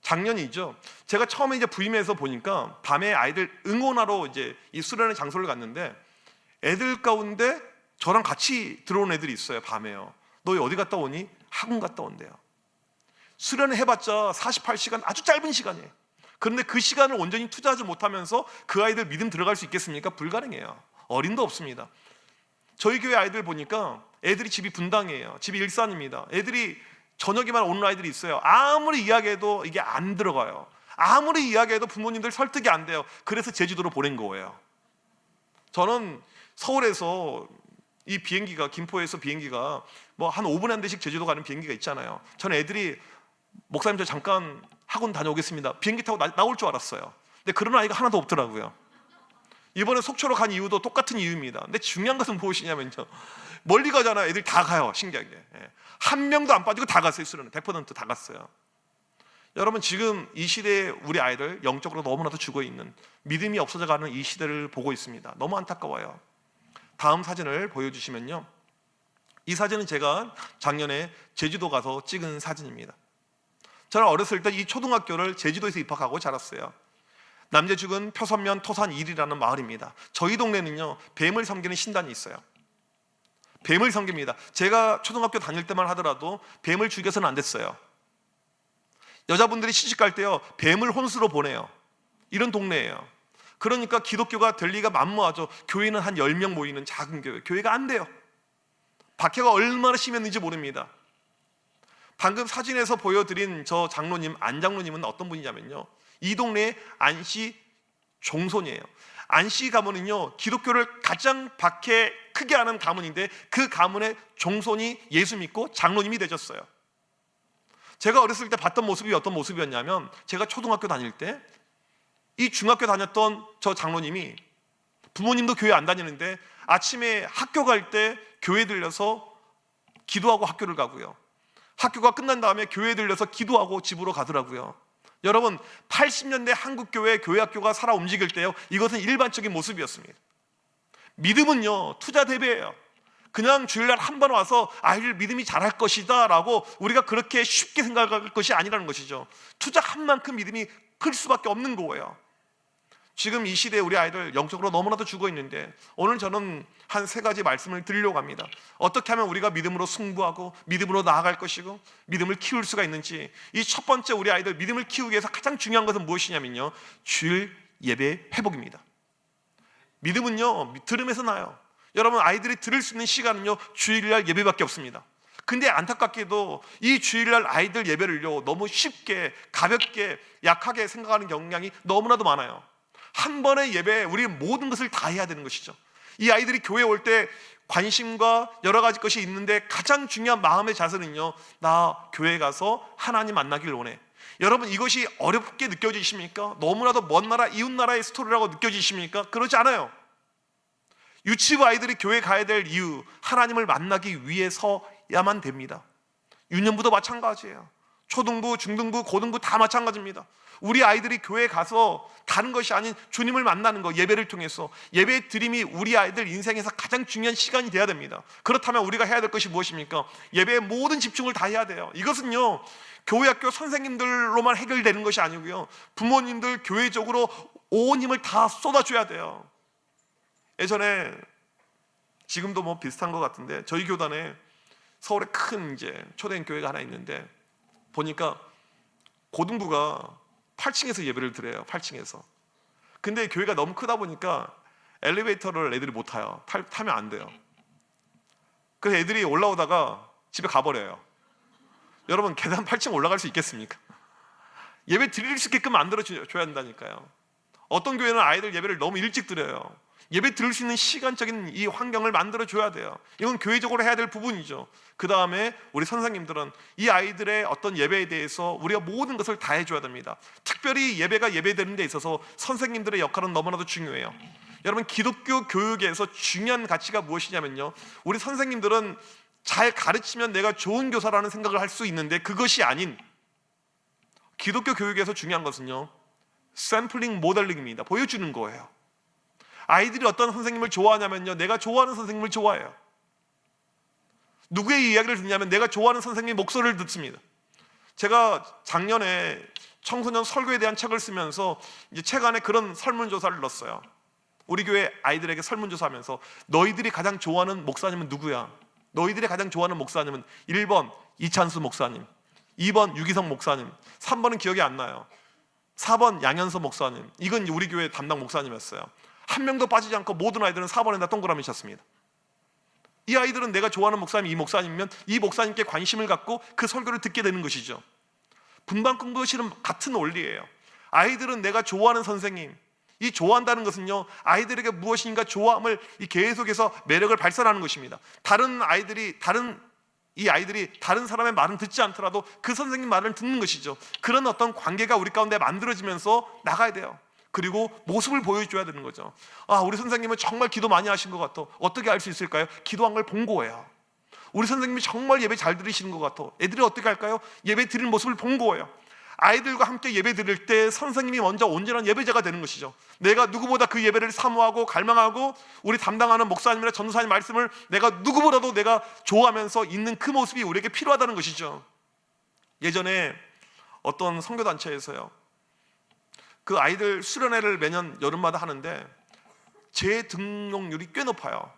A: 작년이죠. 제가 처음에 이제 부임해서 보니까 밤에 아이들 응원하러 이제 이 수련회 장소를 갔는데 애들 가운데 저랑 같이 들어온 애들이 있어요. 밤에요. 너 어디 갔다 오니? 학원 갔다 온대요. 수련을 해봤자 48시간, 아주 짧은 시간이에요. 그런데 그 시간을 온전히 투자하지 못하면서 그 아이들 믿음 들어갈 수 있겠습니까? 불가능해요. 어린도 없습니다. 저희 교회 아이들 보니까 애들이 집이 분당이에요. 집이 일산입니다. 애들이 저녁에만 오는 아이들이 있어요. 아무리 이야기해도 이게 안 들어가요. 아무리 이야기해도 부모님들 설득이 안 돼요. 그래서 제주도로 보낸 거예요. 저는 서울에서 이 비행기가, 김포에서 비행기가 뭐 한 5분에 한 대씩 제주도 가는 비행기가 있잖아요. 저는 애들이 목사님 저 잠깐 학원 다녀오겠습니다, 비행기 타고 나올 줄 알았어요. 근데 그런 아이가 하나도 없더라고요. 이번에 속초로 간 이유도 똑같은 이유입니다. 근데 중요한 것은 무엇이냐면요, 멀리 가잖아요. 애들 다 가요. 신기하게 한 명도 안 빠지고 다 갔어요. 수련은 100% 다 갔어요. 여러분, 지금 이 시대에 우리 아이들 영적으로 너무나도 죽어있는, 믿음이 없어져가는 이 시대를 보고 있습니다. 너무 안타까워요. 다음 사진을 보여주시면요, 이 사진은 제가 작년에 제주도 가서 찍은 사진입니다. 저는 어렸을 때 이 초등학교를 제주도에서 입학하고 자랐어요. 남제죽은 표선면 토산 1이라는 마을입니다. 저희 동네는요 뱀을 섬기는 신단이 있어요. 뱀을 섬깁니다. 제가 초등학교 다닐 때만 하더라도 뱀을 죽여서는 안 됐어요. 여자분들이 시집갈 때요 뱀을 혼수로 보내요. 이런 동네예요. 그러니까 기독교가 될 리가 만무하죠. 교회는 한 10명 모이는 작은 교회, 교회가 안 돼요. 박해가 얼마나 심했는지 모릅니다. 방금 사진에서 보여드린 저 장로님, 안 장로님은 어떤 분이냐면요, 이 동네의 안씨 종손이에요. 안씨 가문은요 기독교를 가장 박해 크게 하는 가문인데 그 가문의 종손이 예수 믿고 장로님이 되셨어요. 제가 어렸을 때 봤던 모습이 어떤 모습이었냐면, 제가 초등학교 다닐 때 이 중학교 다녔던 저 장로님이, 부모님도 교회 안 다니는데 아침에 학교 갈 때 교회 들려서 기도하고 학교를 가고요, 학교가 끝난 다음에 교회에 들려서 기도하고 집으로 가더라고요. 여러분, 80년대 한국교회 교회학교가 살아 움직일 때요, 이것은 일반적인 모습이었습니다. 믿음은요, 투자 대비예요. 그냥 주일날 한 번 와서 아이들 믿음이 잘할 것이다 라고 우리가 그렇게 쉽게 생각할 것이 아니라는 것이죠. 투자한 만큼 믿음이 클 수밖에 없는 거예요. 지금 이 시대에 우리 아이들 영적으로 너무나도 죽어 있는데, 오늘 저는 한 3가지 말씀을 드리려고 합니다. 어떻게 하면 우리가 믿음으로 승부하고 믿음으로 나아갈 것이고 믿음을 키울 수가 있는지. 이 첫 번째, 우리 아이들 믿음을 키우기 위해서 가장 중요한 것은 무엇이냐면요, 주일 예배 회복입니다. 믿음은요, 들음에서 나요. 여러분, 아이들이 들을 수 있는 시간은요, 주일날 예배밖에 없습니다. 근데 안타깝게도 이 주일날 아이들 예배를요, 너무 쉽게, 가볍게, 약하게 생각하는 경향이 너무나도 많아요. 한 번의 예배에 우리 모든 것을 다 해야 되는 것이죠. 이 아이들이 교회에 올 때 관심과 여러 가지 것이 있는데, 가장 중요한 마음의 자세는요, 나 교회 가서 하나님 만나길 원해. 여러분, 이것이 어렵게 느껴지십니까? 너무나도 먼 나라, 이웃 나라의 스토리라고 느껴지십니까? 그러지 않아요. 유치부 아이들이 교회 가야 될 이유, 하나님을 만나기 위해서야만 됩니다. 유년부도 마찬가지예요. 초등부, 중등부, 고등부 다 마찬가지입니다. 우리 아이들이 교회에 가서 다른 것이 아닌 주님을 만나는 거, 예배를 통해서, 예배의 드림이 우리 아이들 인생에서 가장 중요한 시간이 돼야 됩니다. 그렇다면 우리가 해야 될 것이 무엇입니까? 예배에 모든 집중을 다 해야 돼요. 이것은요, 교회 학교 선생님들로만 해결되는 것이 아니고요, 부모님들 교회적으로 온 힘을 다 쏟아줘야 돼요. 예전에, 지금도 뭐 비슷한 것 같은데, 저희 교단에 서울에 큰 이제 초대형 교회가 하나 있는데, 보니까 고등부가 8층에서 예배를 드려요. 8층에서. 근데 교회가 너무 크다 보니까 엘리베이터를 애들이 못 타요. 타면 안 돼요. 그래서 애들이 올라오다가 집에 가버려요. 여러분, 계단 8층 올라갈 수 있겠습니까? 예배 드릴 수 있게끔 만들어줘야 한다니까요. 어떤 교회는 아이들 예배를 너무 일찍 드려요. 예배 드릴 수 있는 시간적인 이 환경을 만들어줘야 돼요. 이건 교회적으로 해야 될 부분이죠. 그 다음에 우리 선생님들은 이 아이들의 어떤 예배에 대해서 우리가 모든 것을 다 해줘야 됩니다. 특별히 예배가 예배되는 데 있어서 선생님들의 역할은 너무나도 중요해요. 여러분, 기독교 교육에서 중요한 가치가 무엇이냐면요, 우리 선생님들은 잘 가르치면 내가 좋은 교사라는 생각을 할 수 있는데, 그것이 아닌, 기독교 교육에서 중요한 것은요, 샘플링 모델링입니다. 보여주는 거예요. 아이들이 어떤 선생님을 좋아하냐면요, 내가 좋아하는 선생님을 좋아해요. 누구의 이야기를 듣냐면 내가 좋아하는 선생님의 목소리를 듣습니다. 제가 작년에 청소년 설교에 대한 책을 쓰면서 이제 책 안에 그런 설문조사를 넣었어요. 우리 교회 아이들에게 설문조사하면서, 너희들이 가장 좋아하는 목사님은 누구야? 너희들이 가장 좋아하는 목사님은 1번 이찬수 목사님, 2번 유기성 목사님, 3번은 기억이 안 나요. 4번 양현서 목사님. 이건 우리 교회 담당 목사님이었어요. 한 명도 빠지지 않고 모든 아이들은 4번에다 동그라미 쳤습니다. 이 아이들은 내가 좋아하는 목사님이 이 목사님이면 이 목사님께 관심을 갖고 그 설교를 듣게 되는 것이죠. 분반공부 실은 같은 원리예요. 아이들은 내가 좋아하는 선생님, 이 좋아한다는 것은요, 아이들에게 무엇인가 좋아함을 계속해서 매력을 발산하는 것입니다. 이 아이들이 다른 사람의 말은 듣지 않더라도 그 선생님 말을 듣는 것이죠. 그런 어떤 관계가 우리 가운데 만들어지면서 나가야 돼요. 그리고 모습을 보여줘야 되는 거죠. 아, 우리 선생님은 정말 기도 많이 하신 것 같아. 어떻게 알 수 있을까요? 기도한 걸 본 거예요. 우리 선생님이 정말 예배 잘 드리시는 것 같아. 애들이 어떻게 할까요? 예배 드리는 모습을 본 거예요. 아이들과 함께 예배 드릴 때 선생님이 먼저 온전한 예배자가 되는 것이죠. 내가 누구보다 그 예배를 사모하고 갈망하고, 우리 담당하는 목사님이나 전도사님 말씀을 내가 누구보다도 내가 좋아하면서 있는 그 모습이 우리에게 필요하다는 것이죠. 예전에 어떤 선교단체에서요, 그 아이들 수련회를 매년 여름마다 하는데 재등록률이 꽤 높아요.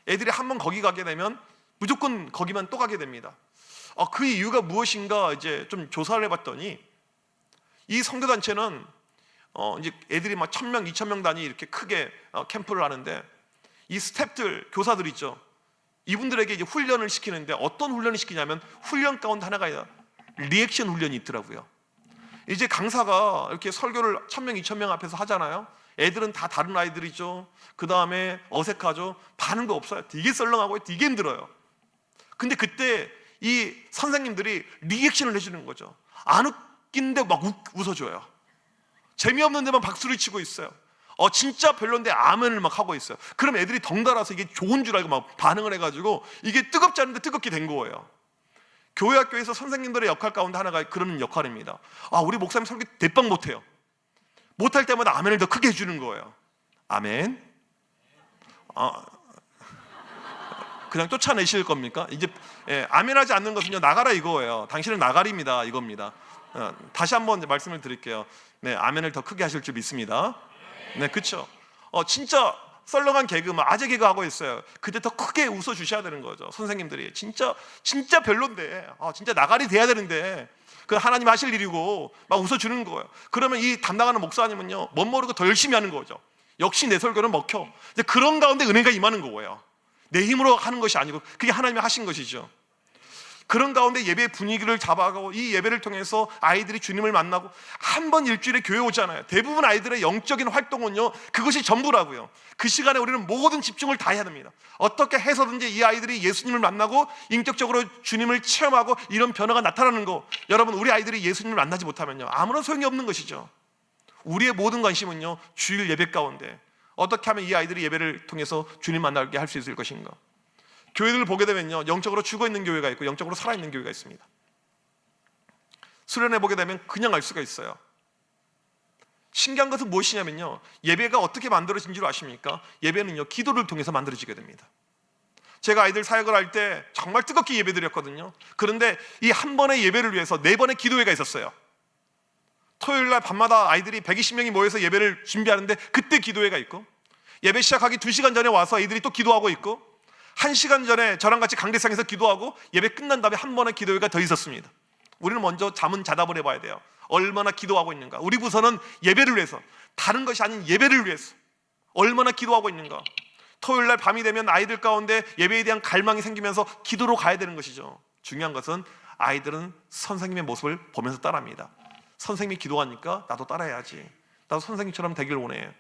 A: 애들이 한번 거기 가게 되면 무조건 거기만 또 가게 됩니다. 그 이유가 무엇인가 이제 좀 조사를 해봤더니, 이 선교단체는 이제 애들이 막 1,000명, 2,000명 단위 이렇게 크게 캠프를 하는데, 이 스태프들, 교사들 있죠. 이분들에게 이제 훈련을 시키는데, 어떤 훈련을 시키냐면, 훈련 가운데 하나가 리액션 훈련이 있더라고요. 이제 강사가 이렇게 설교를 1,000명, 2,000명 앞에서 하잖아요. 애들은 다 다른 아이들이죠. 그 다음에 어색하죠. 반응도 없어요. 되게 썰렁하고 되게 힘들어요. 근데 그때 이 선생님들이 리액션을 해주는 거죠. 안 웃긴데 막 웃어줘요. 재미없는 데만 박수를 치고 있어요. 진짜 별론데 아멘을 막 하고 있어요. 그럼 애들이 덩달아서 이게 좋은 줄 알고 막 반응을 해가지고 이게 뜨겁지 않은데 뜨겁게 된 거예요. 교회 학교에서 선생님들의 역할 가운데 하나가 그런 역할입니다. 우리 목사님 설교 대빵 못해요. 못할 때마다 아멘을 더 크게 해주는 거예요. 아멘. 그냥 쫓아내실 겁니까? 이제 아멘하지 않는 것은요, 나가라 이거예요. 당신은 나가리입니다 이겁니다. 다시 한번 말씀을 드릴게요. 네, 아멘을 더 크게 하실 줄 믿습니다. 네, 그렇죠. 진짜 썰렁한 개그, 아재 개그 하고 있어요. 그때 더 크게 웃어 주셔야 되는 거죠. 선생님들이 진짜 별론데, 진짜 나가리 돼야 되는데, 그 하나님 하실 일이고 막 웃어 주는 거예요. 그러면 이 담당하는 목사님은요, 멋 모르고 더 열심히 하는 거죠. 역시 내 설교는 먹혀. 이제 그런 가운데 은혜가 임하는 거예요. 내 힘으로 하는 것이 아니고 그게 하나님이 하신 것이죠. 그런 가운데 예배 분위기를 잡아가고 이 예배를 통해서 아이들이 주님을 만나고 한 번 일주일에 교회 오잖아요. 대부분 아이들의 영적인 활동은요, 그것이 전부라고요. 그 시간에 우리는 모든 집중을 다 해야 됩니다. 어떻게 해서든지 이 아이들이 예수님을 만나고 인격적으로 주님을 체험하고 이런 변화가 나타나는 거, 여러분, 우리 아이들이 예수님을 만나지 못하면요, 아무런 소용이 없는 것이죠. 우리의 모든 관심은요, 주일 예배 가운데 어떻게 하면 이 아이들이 예배를 통해서 주님 만나게 할 수 있을 것인가. 교회들을 보게 되면요, 영적으로 죽어있는 교회가 있고 영적으로 살아있는 교회가 있습니다. 수련회 보게 되면 그냥 알 수가 있어요. 신기한 것은 무엇이냐면요, 예배가 어떻게 만들어진 줄 아십니까? 예배는요, 기도를 통해서 만들어지게 됩니다. 제가 아이들 사역을 할 때 정말 뜨겁게 예배드렸거든요. 그런데 이 한 번의 예배를 위해서 4번의 기도회가 있었어요. 토요일날 밤마다 아이들이 120명이 모여서 예배를 준비하는데 그때 기도회가 있고, 예배 시작하기 2시간 전에 와서 아이들이 또 기도하고 있고, 1시간 전에 저랑 같이 강대상에서 기도하고 예배 끝난 다음에 한 번의 기도회가 더 있었습니다. 우리는 먼저 잠은 자답을 해봐야 돼요. 얼마나 기도하고 있는가. 우리 부서는 예배를 위해서, 다른 것이 아닌 예배를 위해서 얼마나 기도하고 있는가. 토요일날 밤이 되면 아이들 가운데 예배에 대한 갈망이 생기면서 기도로 가야 되는 것이죠. 중요한 것은 아이들은 선생님의 모습을 보면서 따라합니다. 선생님이 기도하니까 나도 따라해야지. 나도 선생님처럼 되길 원해.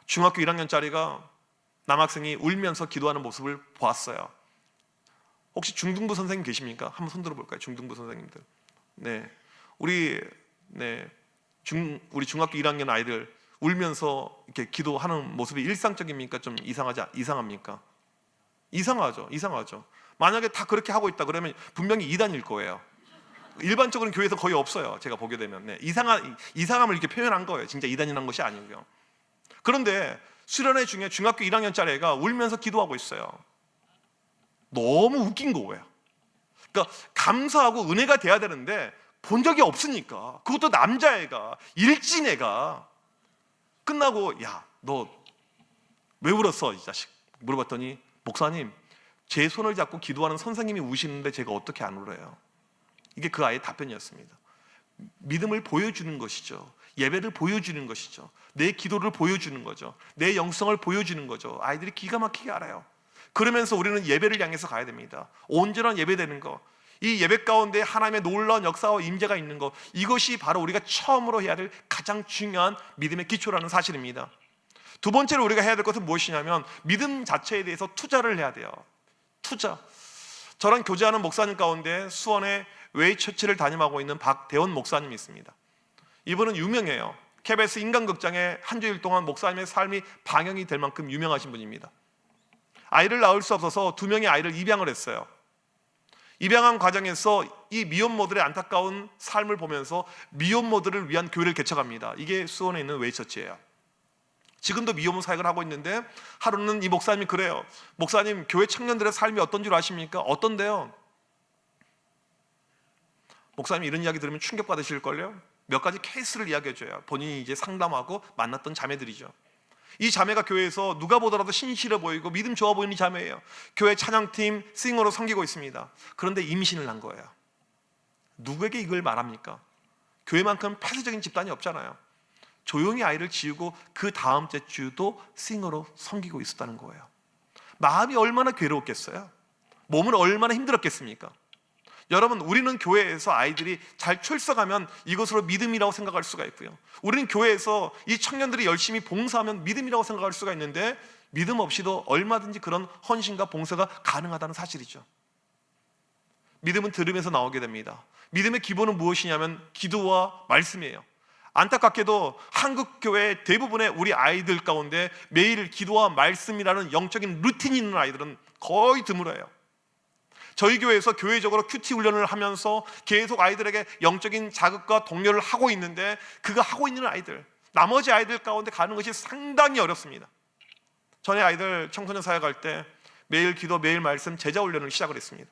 A: 중학교 1학년짜리가 남학생이 울면서 기도하는 모습을 보았어요. 혹시 중등부 선생님 계십니까? 한번 손 들어볼까요? 중등부 선생님들. 네, 우리 중학교 1학년 아이들 울면서 이렇게 기도하는 모습이 일상적입니까? 좀 이상합니까? 이상하죠. 만약에 다 그렇게 하고 있다 그러면 분명히 이단일 거예요. 일반적으로는 교회에서 거의 없어요. 제가 보게 되면 이상함을 이렇게 표현한 거예요. 진짜 이단이란 것이 아니고요. 그런데 수련회 중에 중학교 1학년짜리 애가 울면서 기도하고 있어요. 너무 웃긴 거예요. 그러니까 감사하고 은혜가 돼야 되는데 본 적이 없으니까, 그것도 남자애가, 일진애가 끝나고, 야, 너 왜 울었어 이 자식? 물어봤더니, 목사님, 제 손을 잡고 기도하는 선생님이 우시는데 제가 어떻게 안 울어요? 이게 그 아이의 답변이었습니다. 믿음을 보여주는 것이죠. 예배를 보여주는 것이죠. 내 기도를 보여주는 거죠. 내 영성을 보여주는 거죠. 아이들이 기가 막히게 알아요. 그러면서 우리는 예배를 향해서 가야 됩니다. 온전한 예배되는 거, 이 예배 가운데 하나님의 놀라운 역사와 임재가 있는 것, 이것이 바로 우리가 처음으로 해야 될 가장 중요한 믿음의 기초라는 사실입니다. 두 번째로 우리가 해야 될 것은 무엇이냐면, 믿음 자체에 대해서 투자를 해야 돼요. 투자. 저랑 교제하는 목사님 가운데 수원에 웨이처치를 담임하고 있는 박대원 목사님이 있습니다. 이분은 유명해요. KBS 인간극장에 한 주일 동안 목사님의 삶이 방영이 될 만큼 유명하신 분입니다. 아이를 낳을 수 없어서 2명의 아이를 입양을 했어요. 입양한 과정에서 이 미혼모들의 안타까운 삶을 보면서 미혼모들을 위한 교회를 개척합니다. 이게 수원에 있는 웨이처치예요. 지금도 미혼모 사역을 하고 있는데, 하루는 이 목사님이 그래요. 목사님, 교회 청년들의 삶이 어떤 줄 아십니까? 어떤데요? 목사님이 이런 이야기 들으면 충격받으실걸요? 몇 가지 케이스를 이야기해줘요. 본인이 이제 상담하고 만났던 자매들이죠. 이 자매가 교회에서 누가 보더라도 신실해 보이고 믿음 좋아 보이는 자매예요. 교회 찬양팀 싱어로 섬기고 있습니다. 그런데 임신을 한 거예요. 누구에게 이걸 말합니까? 교회만큼 폐쇄적인 집단이 없잖아요. 조용히 아이를 지우고 그 다음 주도 싱어로 섬기고 있었다는 거예요. 마음이 얼마나 괴로웠겠어요? 몸은 얼마나 힘들었겠습니까? 여러분, 우리는 교회에서 아이들이 잘 출석하면 이것으로 믿음이라고 생각할 수가 있고요, 우리는 교회에서 이 청년들이 열심히 봉사하면 믿음이라고 생각할 수가 있는데, 믿음 없이도 얼마든지 그런 헌신과 봉사가 가능하다는 사실이죠. 믿음은 들으면서 나오게 됩니다. 믿음의 기본은 무엇이냐면 기도와 말씀이에요. 안타깝게도 한국 교회 대부분의 우리 아이들 가운데 매일 기도와 말씀이라는 영적인 루틴이 있는 아이들은 거의 드물어요. 저희 교회에서 교회적으로 큐티 훈련을 하면서 계속 아이들에게 영적인 자극과 독려를 하고 있는데, 그거 하고 있는 아이들, 나머지 아이들 가운데 가는 것이 상당히 어렵습니다. 전에 아이들 청소년 사역 할 때 매일 기도, 매일 말씀, 제자 훈련을 시작을 했습니다.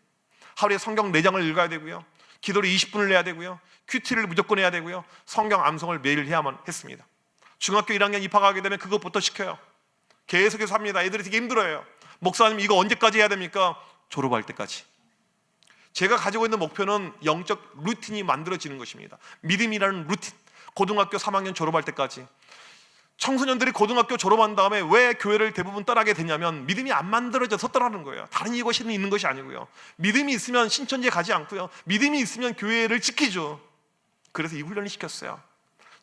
A: 하루에 성경 4장을 읽어야 되고요, 기도를 20분을 해야 되고요, 큐티를 무조건 해야 되고요, 성경 암송을 매일 해야만 했습니다. 중학교 1학년 입학하게 되면 그것부터 시켜요. 계속해서 합니다. 애들이 되게 힘들어요. 목사님 이거 언제까지 해야 됩니까? 졸업할 때까지. 제가 가지고 있는 목표는 영적 루틴이 만들어지는 것입니다. 믿음이라는 루틴. 고등학교 3학년 졸업할 때까지. 청소년들이 고등학교 졸업한 다음에 왜 교회를 대부분 떠나게 되냐면 믿음이 안 만들어져서 떠나는 거예요. 다른 이것이 있는 것이 아니고요. 믿음이 있으면 신천지에 가지 않고요, 믿음이 있으면 교회를 지키죠. 그래서 이 훈련을 시켰어요.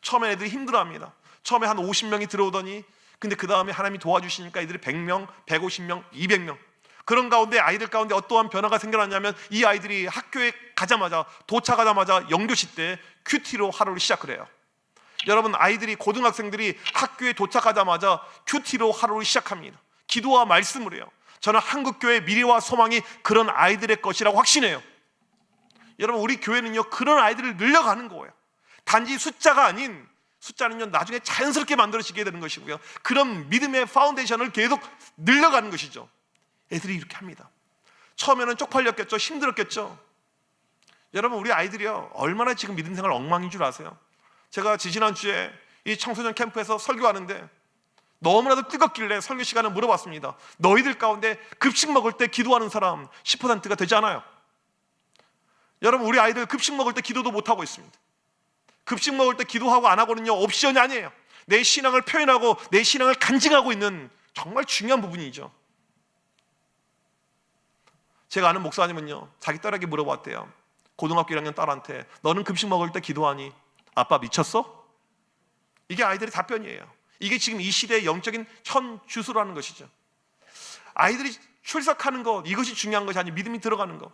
A: 처음에 애들이 힘들어합니다. 처음에 한 50명이 들어오더니, 근데 그 다음에 하나님이 도와주시니까 애들이 100명, 150명, 200명. 그런 가운데 아이들 가운데 어떠한 변화가 생겨났냐면, 이 아이들이 학교에 가자마자, 도착하자마자 영교시 때 큐티로 하루를 시작을 해요. 여러분, 아이들이, 고등학생들이 학교에 도착하자마자 큐티로 하루를 시작합니다. 기도와 말씀을 해요. 저는 한국교회의 미래와 소망이 그런 아이들의 것이라고 확신해요. 여러분, 우리 교회는요 그런 아이들을 늘려가는 거예요. 단지 숫자가 아닌, 숫자는요 나중에 자연스럽게 만들어지게 되는 것이고요, 그런 믿음의 파운데이션을 계속 늘려가는 것이죠. 애들이 이렇게 합니다. 처음에는 쪽팔렸겠죠, 힘들었겠죠. 여러분, 우리 아이들이요 얼마나 지금 믿음 생활 엉망인 줄 아세요? 제가 지지난주에 이 청소년 캠프에서 설교하는데 너무나도 뜨겁길래 설교 시간에 물어봤습니다. 너희들 가운데 급식 먹을 때 기도하는 사람 10%가 되지 않아요? 여러분, 우리 아이들 급식 먹을 때 기도도 못하고 있습니다. 급식 먹을 때 기도하고 안 하고는요 옵션이 아니에요. 내 신앙을 표현하고 내 신앙을 간증하고 있는 정말 중요한 부분이죠. 제가 아는 목사님은요 자기 딸에게 물어봤대요. 고등학교 1학년 딸한테, 너는 급식 먹을 때 기도하니? 아빠 미쳤어? 이게 아이들의 답변이에요. 이게 지금 이 시대의 영적인 현주소라는 것이죠. 아이들이 출석하는 것, 이것이 중요한 것이 아니고 믿음이 들어가는 것.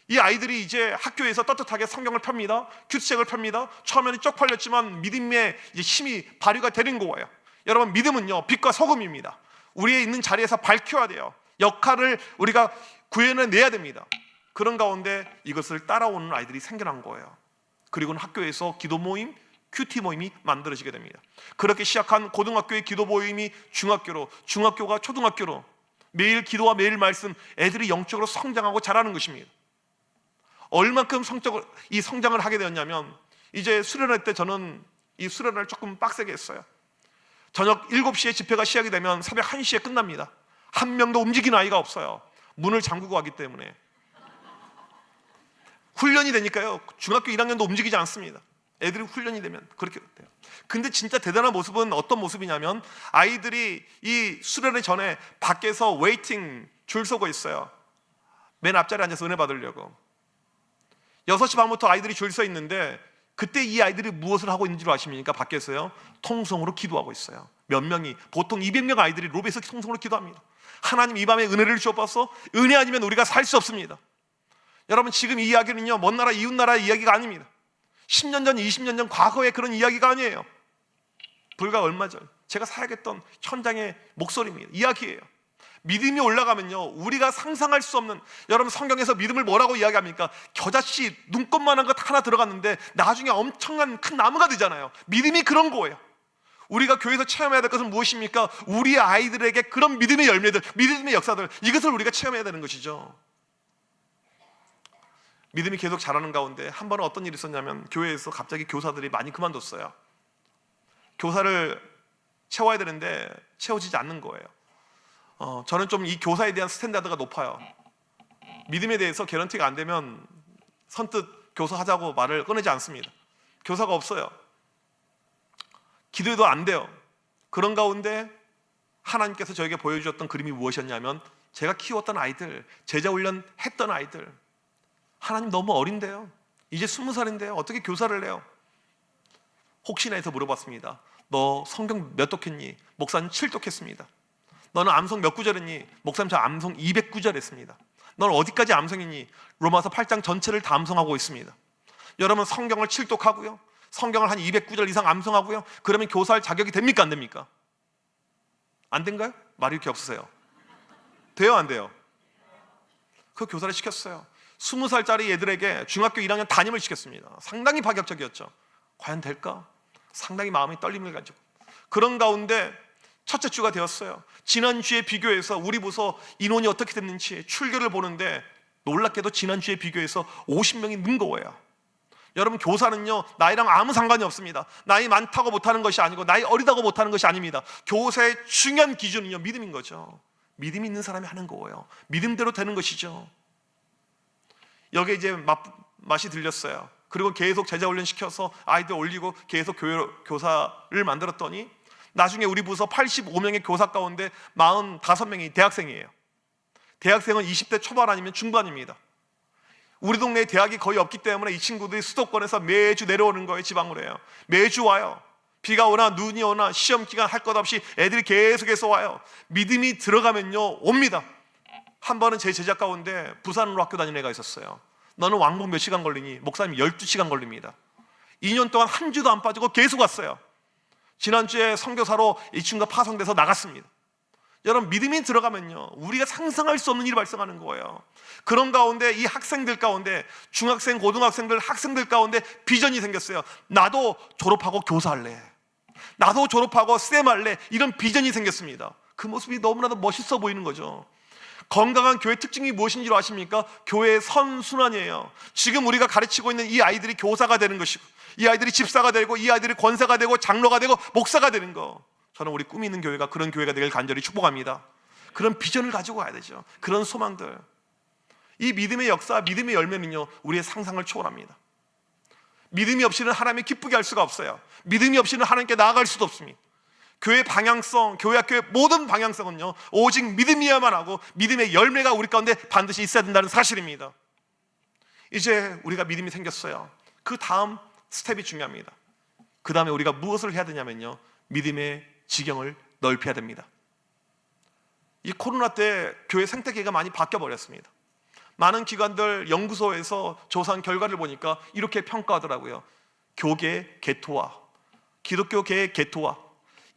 A: 이 아이들이 이제 학교에서 떳떳하게 성경을 펴니다, 큐티책을 펴니다. 처음에는 쪽팔렸지만 믿음의 이제 힘이 발휘가 되는 거예요. 여러분, 믿음은요 빛과 소금입니다. 우리의 있는 자리에서 밝혀야 돼요. 역할을 우리가 구현해내야 됩니다. 그런 가운데 이것을 따라오는 아이들이 생겨난 거예요. 그리고는 학교에서 기도 모임, 큐티 모임이 만들어지게 됩니다. 그렇게 시작한 고등학교의 기도 모임이 중학교로, 중학교가 초등학교로, 매일 기도와 매일 말씀, 애들이 영적으로 성장하고 자라는 것입니다. 얼만큼 이 성장을 하게 되었냐면, 이제 수련회 때 저는 이 수련회를 조금 빡세게 했어요. 저녁 7시에 집회가 시작이 되면 새벽 1시에 끝납니다. 한 명도 움직이는 아이가 없어요. 문을 잠그고 하기 때문에. 훈련이 되니까요 중학교 1학년도 움직이지 않습니다. 애들이 훈련이 되면 그렇게 돼요. 근데 진짜 대단한 모습은 어떤 모습이냐면, 아이들이 이 수련회 전에 밖에서 웨이팅 줄 서고 있어요. 맨 앞자리에 앉아서 은혜 받으려고. 6시 반부터 아이들이 줄 서 있는데, 그때 이 아이들이 무엇을 하고 있는 줄 아십니까? 밖에서요 통성으로 기도하고 있어요. 몇 명이, 보통 200명 아이들이 로비에서 통성으로 기도합니다. 하나님 이 밤에 은혜를 주옵소서. 은혜 아니면 우리가 살 수 없습니다. 여러분, 지금 이 이야기는요 먼 나라 이웃 나라의 이야기가 아닙니다. 10년 전, 20년 전 과거의 그런 이야기가 아니에요. 불과 얼마 전 제가 사역했던 현장의 목소리입니다. 이야기예요. 믿음이 올라가면요 우리가 상상할 수 없는, 여러분 성경에서 믿음을 뭐라고 이야기합니까? 겨자씨 눈꽃만한 것 하나 들어갔는데 나중에 엄청난 큰 나무가 되잖아요. 믿음이 그런 거예요. 우리가 교회에서 체험해야 될 것은 무엇입니까? 우리 아이들에게 그런 믿음의 열매들, 믿음의 역사들, 이것을 우리가 체험해야 되는 것이죠. 믿음이 계속 자라는 가운데 한 번은 어떤 일이 있었냐면, 교회에서 갑자기 교사들이 많이 그만뒀어요. 교사를 채워야 되는데 채워지지 않는 거예요. 저는 좀 이 교사에 대한 스탠다드가 높아요. 믿음에 대해서 개런티가 안 되면 선뜻 교사하자고 말을 꺼내지 않습니다. 교사가 없어요. 기도해도 안 돼요. 그런 가운데 하나님께서 저에게 보여주셨던 그림이 무엇이었냐면, 제가 키웠던 아이들, 제자훈련 했던 아이들, 하나님 너무 어린데요, 이제 20살인데요 어떻게 교사를 해요? 혹시나 해서 물어봤습니다. 너 성경 몇 독했니? 목사님 7독 했습니다. 너는 암송 몇 구절 했니? 목사님 저 암송 200구절 했습니다. 넌 어디까지 암송이니? 로마서 8장 전체를 다 암송하고 있습니다. 여러분 성경을 칠독하고요, 성경을 한 209절 이상 암송하고요, 그러면 교사할 자격이 됩니까 안 됩니까? 안 된가요? 말이 이렇게 없으세요. 돼요 안 돼요? 그 교사를 시켰어요. 20살짜리 애들에게 중학교 1학년 담임을 시켰습니다. 상당히 파격적이었죠. 과연 될까? 상당히 마음이 떨림을 가지고, 그런 가운데 첫째 주가 되었어요. 지난주에 비교해서 우리 부서 인원이 어떻게 됐는지 출결을 보는데 놀랍게도 지난주에 비교해서 50명이 는 거예요. 여러분 교사는요 나이랑 아무 상관이 없습니다. 나이 많다고 못하는 것이 아니고 나이 어리다고 못하는 것이 아닙니다. 교사의 중요한 기준은요 믿음인 거죠. 믿음이 있는 사람이 하는 거예요. 믿음대로 되는 것이죠. 여기에 이제 맛이 들렸어요. 그리고 계속 제자 훈련 시켜서 아이들 올리고 계속 교사를 만들었더니 나중에 우리 부서 85명의 교사 가운데 45명이 대학생이에요. 대학생은 20대 초반 아니면 중반입니다. 우리 동네에 대학이 거의 없기 때문에 이 친구들이 수도권에서 매주 내려오는 거예요. 지방으로요. 매주 와요. 비가 오나 눈이 오나 시험 기간 할 것 없이 애들이 계속해서 와요. 믿음이 들어가면요 옵니다. 한 번은 제 제자 가운데 부산으로 학교 다니는 애가 있었어요. 너는 왕복 몇 시간 걸리니? 목사님 12시간 걸립니다. 2년 동안 한 주도 안 빠지고 계속 왔어요. 지난주에 선교사로 이 친구가 파송돼서 나갔습니다. 여러분 믿음이 들어가면요 우리가 상상할 수 없는 일이 발생하는 거예요. 그런 가운데 이 학생들 가운데 중학생, 고등학생들, 학생들 가운데 비전이 생겼어요. 나도 졸업하고 교사할래, 나도 졸업하고 쌤 할래, 이런 비전이 생겼습니다. 그 모습이 너무나도 멋있어 보이는 거죠. 건강한 교회 특징이 무엇인지 아십니까? 교회의 선순환이에요. 지금 우리가 가르치고 있는 이 아이들이 교사가 되는 것이고, 이 아이들이 집사가 되고, 이 아이들이 권사가 되고, 장로가 되고, 목사가 되는 거, 저는 우리 꿈이 있는 교회가 그런 교회가 되길 간절히 축복합니다. 그런 비전을 가지고 가야 되죠. 그런 소망들. 이 믿음의 역사, 믿음의 열매는요 우리의 상상을 초월합니다. 믿음이 없이는 하나님을 기쁘게 할 수가 없어요. 믿음이 없이는 하나님께 나아갈 수도 없습니다. 교회 방향성, 교회 학교의 모든 방향성은요 오직 믿음이야만 하고 믿음의 열매가 우리 가운데 반드시 있어야 된다는 사실입니다. 이제 우리가 믿음이 생겼어요. 그 다음 스텝이 중요합니다. 그 다음에 우리가 무엇을 해야 되냐면요 믿음의 지경을 넓혀야 됩니다. 이 코로나 때 교회 생태계가 많이 바뀌어 버렸습니다. 많은 기관들 연구소에서 조사한 결과를 보니까 이렇게 평가하더라고요. 교계 개토화, 기독교계의 개토화,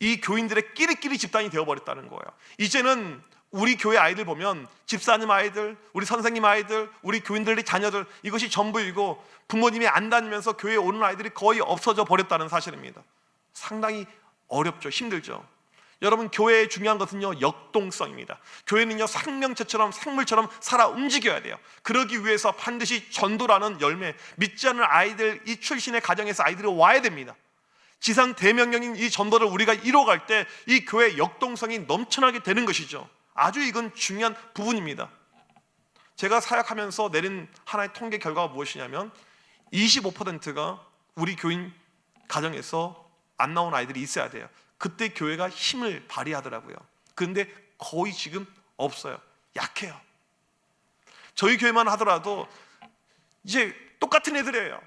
A: 이 교인들의 끼리끼리 집단이 되어버렸다는 거예요. 이제는 우리 교회 아이들 보면 집사님 아이들, 우리 선생님 아이들, 우리 교인들의 자녀들, 이것이 전부이고 부모님이 안 다니면서 교회에 오는 아이들이 거의 없어져 버렸다는 사실입니다. 상당히 어렵죠. 힘들죠. 여러분 교회의 중요한 것은요 역동성입니다. 교회는요 생명체처럼 생물처럼 살아 움직여야 돼요. 그러기 위해서 반드시 전도라는 열매, 믿지 않는 아이들, 이 출신의 가정에서 아이들이 와야 됩니다. 지상 대명령인 이 전도를 우리가 이뤄갈 때 이 교회의 역동성이 넘쳐나게 되는 것이죠. 아주 이건 중요한 부분입니다. 제가 사역하면서 내린 하나의 통계 결과가 무엇이냐면 25%가 우리 교인 가정에서 안 나온 아이들이 있어야 돼요. 그때 교회가 힘을 발휘하더라고요. 그런데 거의 지금 없어요. 약해요. 저희 교회만 하더라도 이제 똑같은 애들이에요.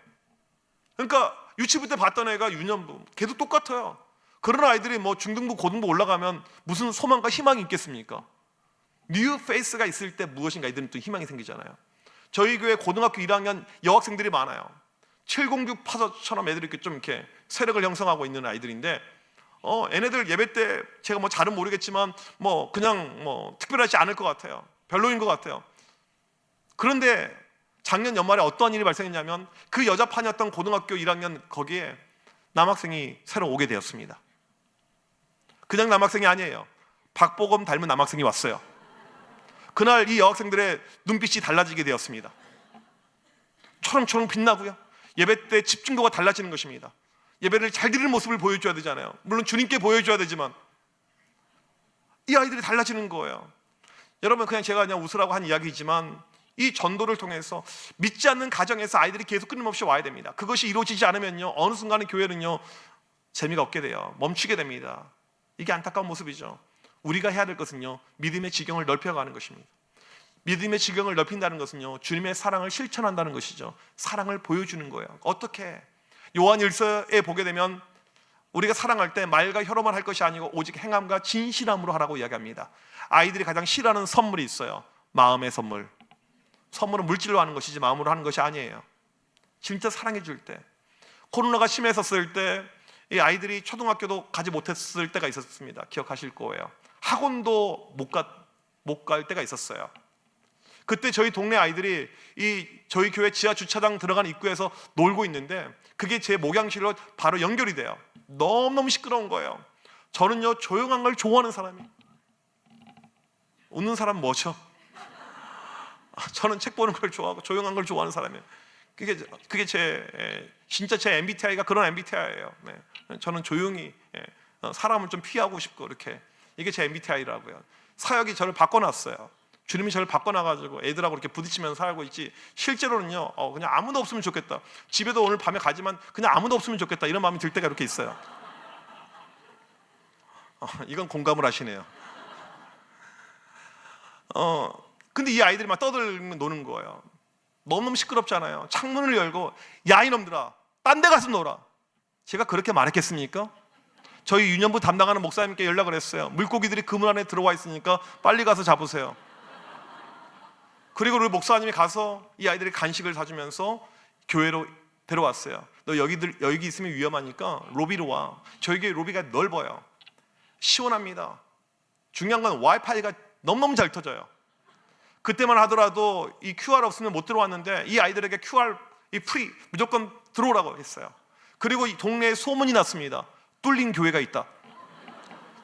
A: 그러니까 유치부 때 봤던 애가 유년부 계속 똑같아요. 그런 아이들이 뭐 중등부, 고등부 올라가면 무슨 소망과 희망이 있겠습니까? 뉴 페이스가 있을 때 무엇인가 이들은 또 희망이 생기잖아요. 저희 교회 고등학교 1학년 여학생들이 많아요. 706 파서처럼 애들이 좀 이렇게 세력을 형성하고 있는 아이들인데 얘네들 예배 때 제가 뭐 잘은 모르겠지만 뭐 그냥 뭐 특별하지 않을 것 같아요. 별로인 것 같아요. 그런데 작년 연말에 어떠한 일이 발생했냐면 그 여자판이었던 고등학교 1학년 거기에 남학생이 새로 오게 되었습니다. 그냥 남학생이 아니에요. 박보검 닮은 남학생이 왔어요. 그날 이 여학생들의 눈빛이 달라지게 되었습니다. 초롱초롱 빛나고요. 예배 때 집중도가 달라지는 것입니다. 예배를 잘 드리는 모습을 보여줘야 되잖아요. 물론 주님께 보여줘야 되지만 이 아이들이 달라지는 거예요. 여러분 그냥 제가 그냥 웃으라고 한 이야기이지만 이 전도를 통해서 믿지 않는 가정에서 아이들이 계속 끊임없이 와야 됩니다. 그것이 이루어지지 않으면요 어느 순간에 교회는요 재미가 없게 돼요. 멈추게 됩니다. 이게 안타까운 모습이죠. 우리가 해야 될 것은요 믿음의 지경을 넓혀가는 것입니다. 믿음의 지경을 넓힌다는 것은요 주님의 사랑을 실천한다는 것이죠. 사랑을 보여주는 거예요. 어떻게? 요한 1서에 보게 되면 우리가 사랑할 때 말과 혀로만 할 것이 아니고 오직 행함과 진실함으로 하라고 이야기합니다. 아이들이 가장 싫어하는 선물이 있어요. 마음의 선물. 선물은 물질로 하는 것이지 마음으로 하는 것이 아니에요. 진짜 사랑해 줄 때. 코로나가 심했었을 때 이 아이들이 초등학교도 가지 못했을 때가 있었습니다. 기억하실 거예요. 학원도 못 갈 때가 있었어요. 그때 저희 동네 아이들이 저희 교회 지하 주차장 들어가는 입구에서 놀고 있는데 그게 제 목양실로 바로 연결이 돼요. 너무너무 시끄러운 거예요. 저는요, 조용한 걸 좋아하는 사람이에요. 웃는 사람 뭐죠? 저는 책 보는 걸 좋아하고 조용한 걸 좋아하는 사람이에요. 그게 진짜 제 MBTI가 그런 MBTI예요. 네. 저는 조용히 사람을 좀 피하고 싶고 이렇게. 이게 제 MBTI라고요. 사역이 저를 바꿔놨어요. 주님이 저를 바꿔놔가지고 애들하고 이렇게 부딪히면서 살고 있지, 실제로는요, 그냥 아무도 없으면 좋겠다. 집에도 오늘 밤에 가지만 그냥 아무도 없으면 좋겠다, 이런 마음이 들 때가 이렇게 있어요. 이건 공감을 하시네요. 근데 이 아이들이 막 떠들면 노는 거예요. 너무너무 시끄럽잖아요. 창문을 열고 야 이놈들아, 딴 데 가서 놀아. 제가 그렇게 말했겠습니까? 저희 유년부 담당하는 목사님께 연락을 했어요. 물고기들이 그물 안에 들어와 있으니까 빨리 가서 잡으세요. 그리고 우리 목사님이 가서 이 아이들이 간식을 사주면서 교회로 데려왔어요. 너 여기 있으면 위험하니까 로비로 와. 저희 교회 로비가 넓어요. 시원합니다. 중요한 건 와이파이가 너무너무 잘 터져요. 그때만 하더라도 이 QR 없으면 못 들어왔는데 이 아이들에게 QR 이 프리 무조건 들어오라고 했어요. 그리고 이 동네에 소문이 났습니다. 뚫린 교회가 있다.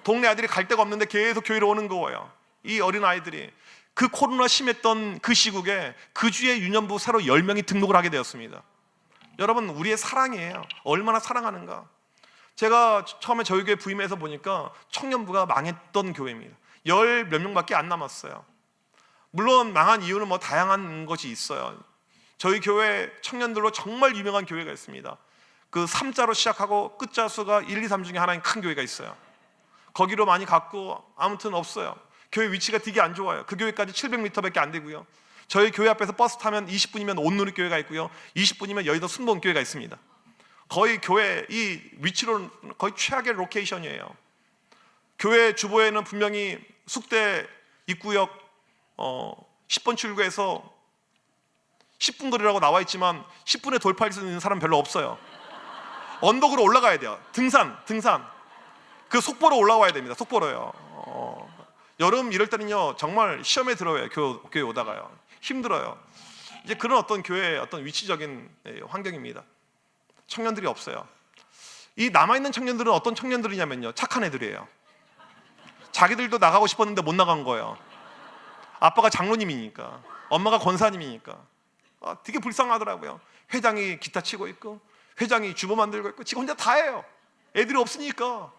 A: 동네 아이들이 갈 데가 없는데 계속 교회로 오는 거예요. 이 어린 아이들이 그 코로나 심했던 그 시국에 그 주에 유년부 새로 10명이 등록을 하게 되었습니다. 여러분, 우리의 사랑이에요. 얼마나 사랑하는가. 제가 처음에 저희 교회 부임해서 보니까 청년부가 망했던 교회입니다. 10 몇 명밖에 안 남았어요. 물론 망한 이유는 뭐 다양한 것이 있어요. 저희 교회 청년들로 정말 유명한 교회가 있습니다. 그 3자로 시작하고 끝자 수가 1, 2, 3 중에 하나인 큰 교회가 있어요. 거기로 많이 갔고 아무튼 없어요. 교회 위치가 되게 안 좋아요. 그 교회까지 700m밖에 안 되고요. 저희 교회 앞에서 버스 타면 20분이면 온누리교회가 있고요, 20분이면 여의도 순복음교회가 있습니다. 거의 교회 이 위치로는 거의 최악의 로케이션이에요. 교회 주보에는 분명히 숙대 입구역 10번 출구에서 10분 거리라고 나와 있지만 10분에 돌파할 수 있는 사람 별로 없어요. 언덕으로 올라가야 돼요. 등산 그 속보로 올라와야 됩니다. 속보로요. 여름 이럴 때는요 정말 시험에 들어요. 교회 오다가요 힘들어요. 이제 그런 어떤 교회의 어떤 위치적인 환경입니다. 청년들이 없어요. 이 남아있는 청년들은 어떤 청년들이냐면요, 착한 애들이에요. 자기들도 나가고 싶었는데 못 나간 거예요. 아빠가 장로님이니까, 엄마가 권사님이니까. 되게 불쌍하더라고요. 회장이 기타 치고 있고, 회장이 주보 만들고 있고, 지 혼자 다 해요. 애들이 없으니까.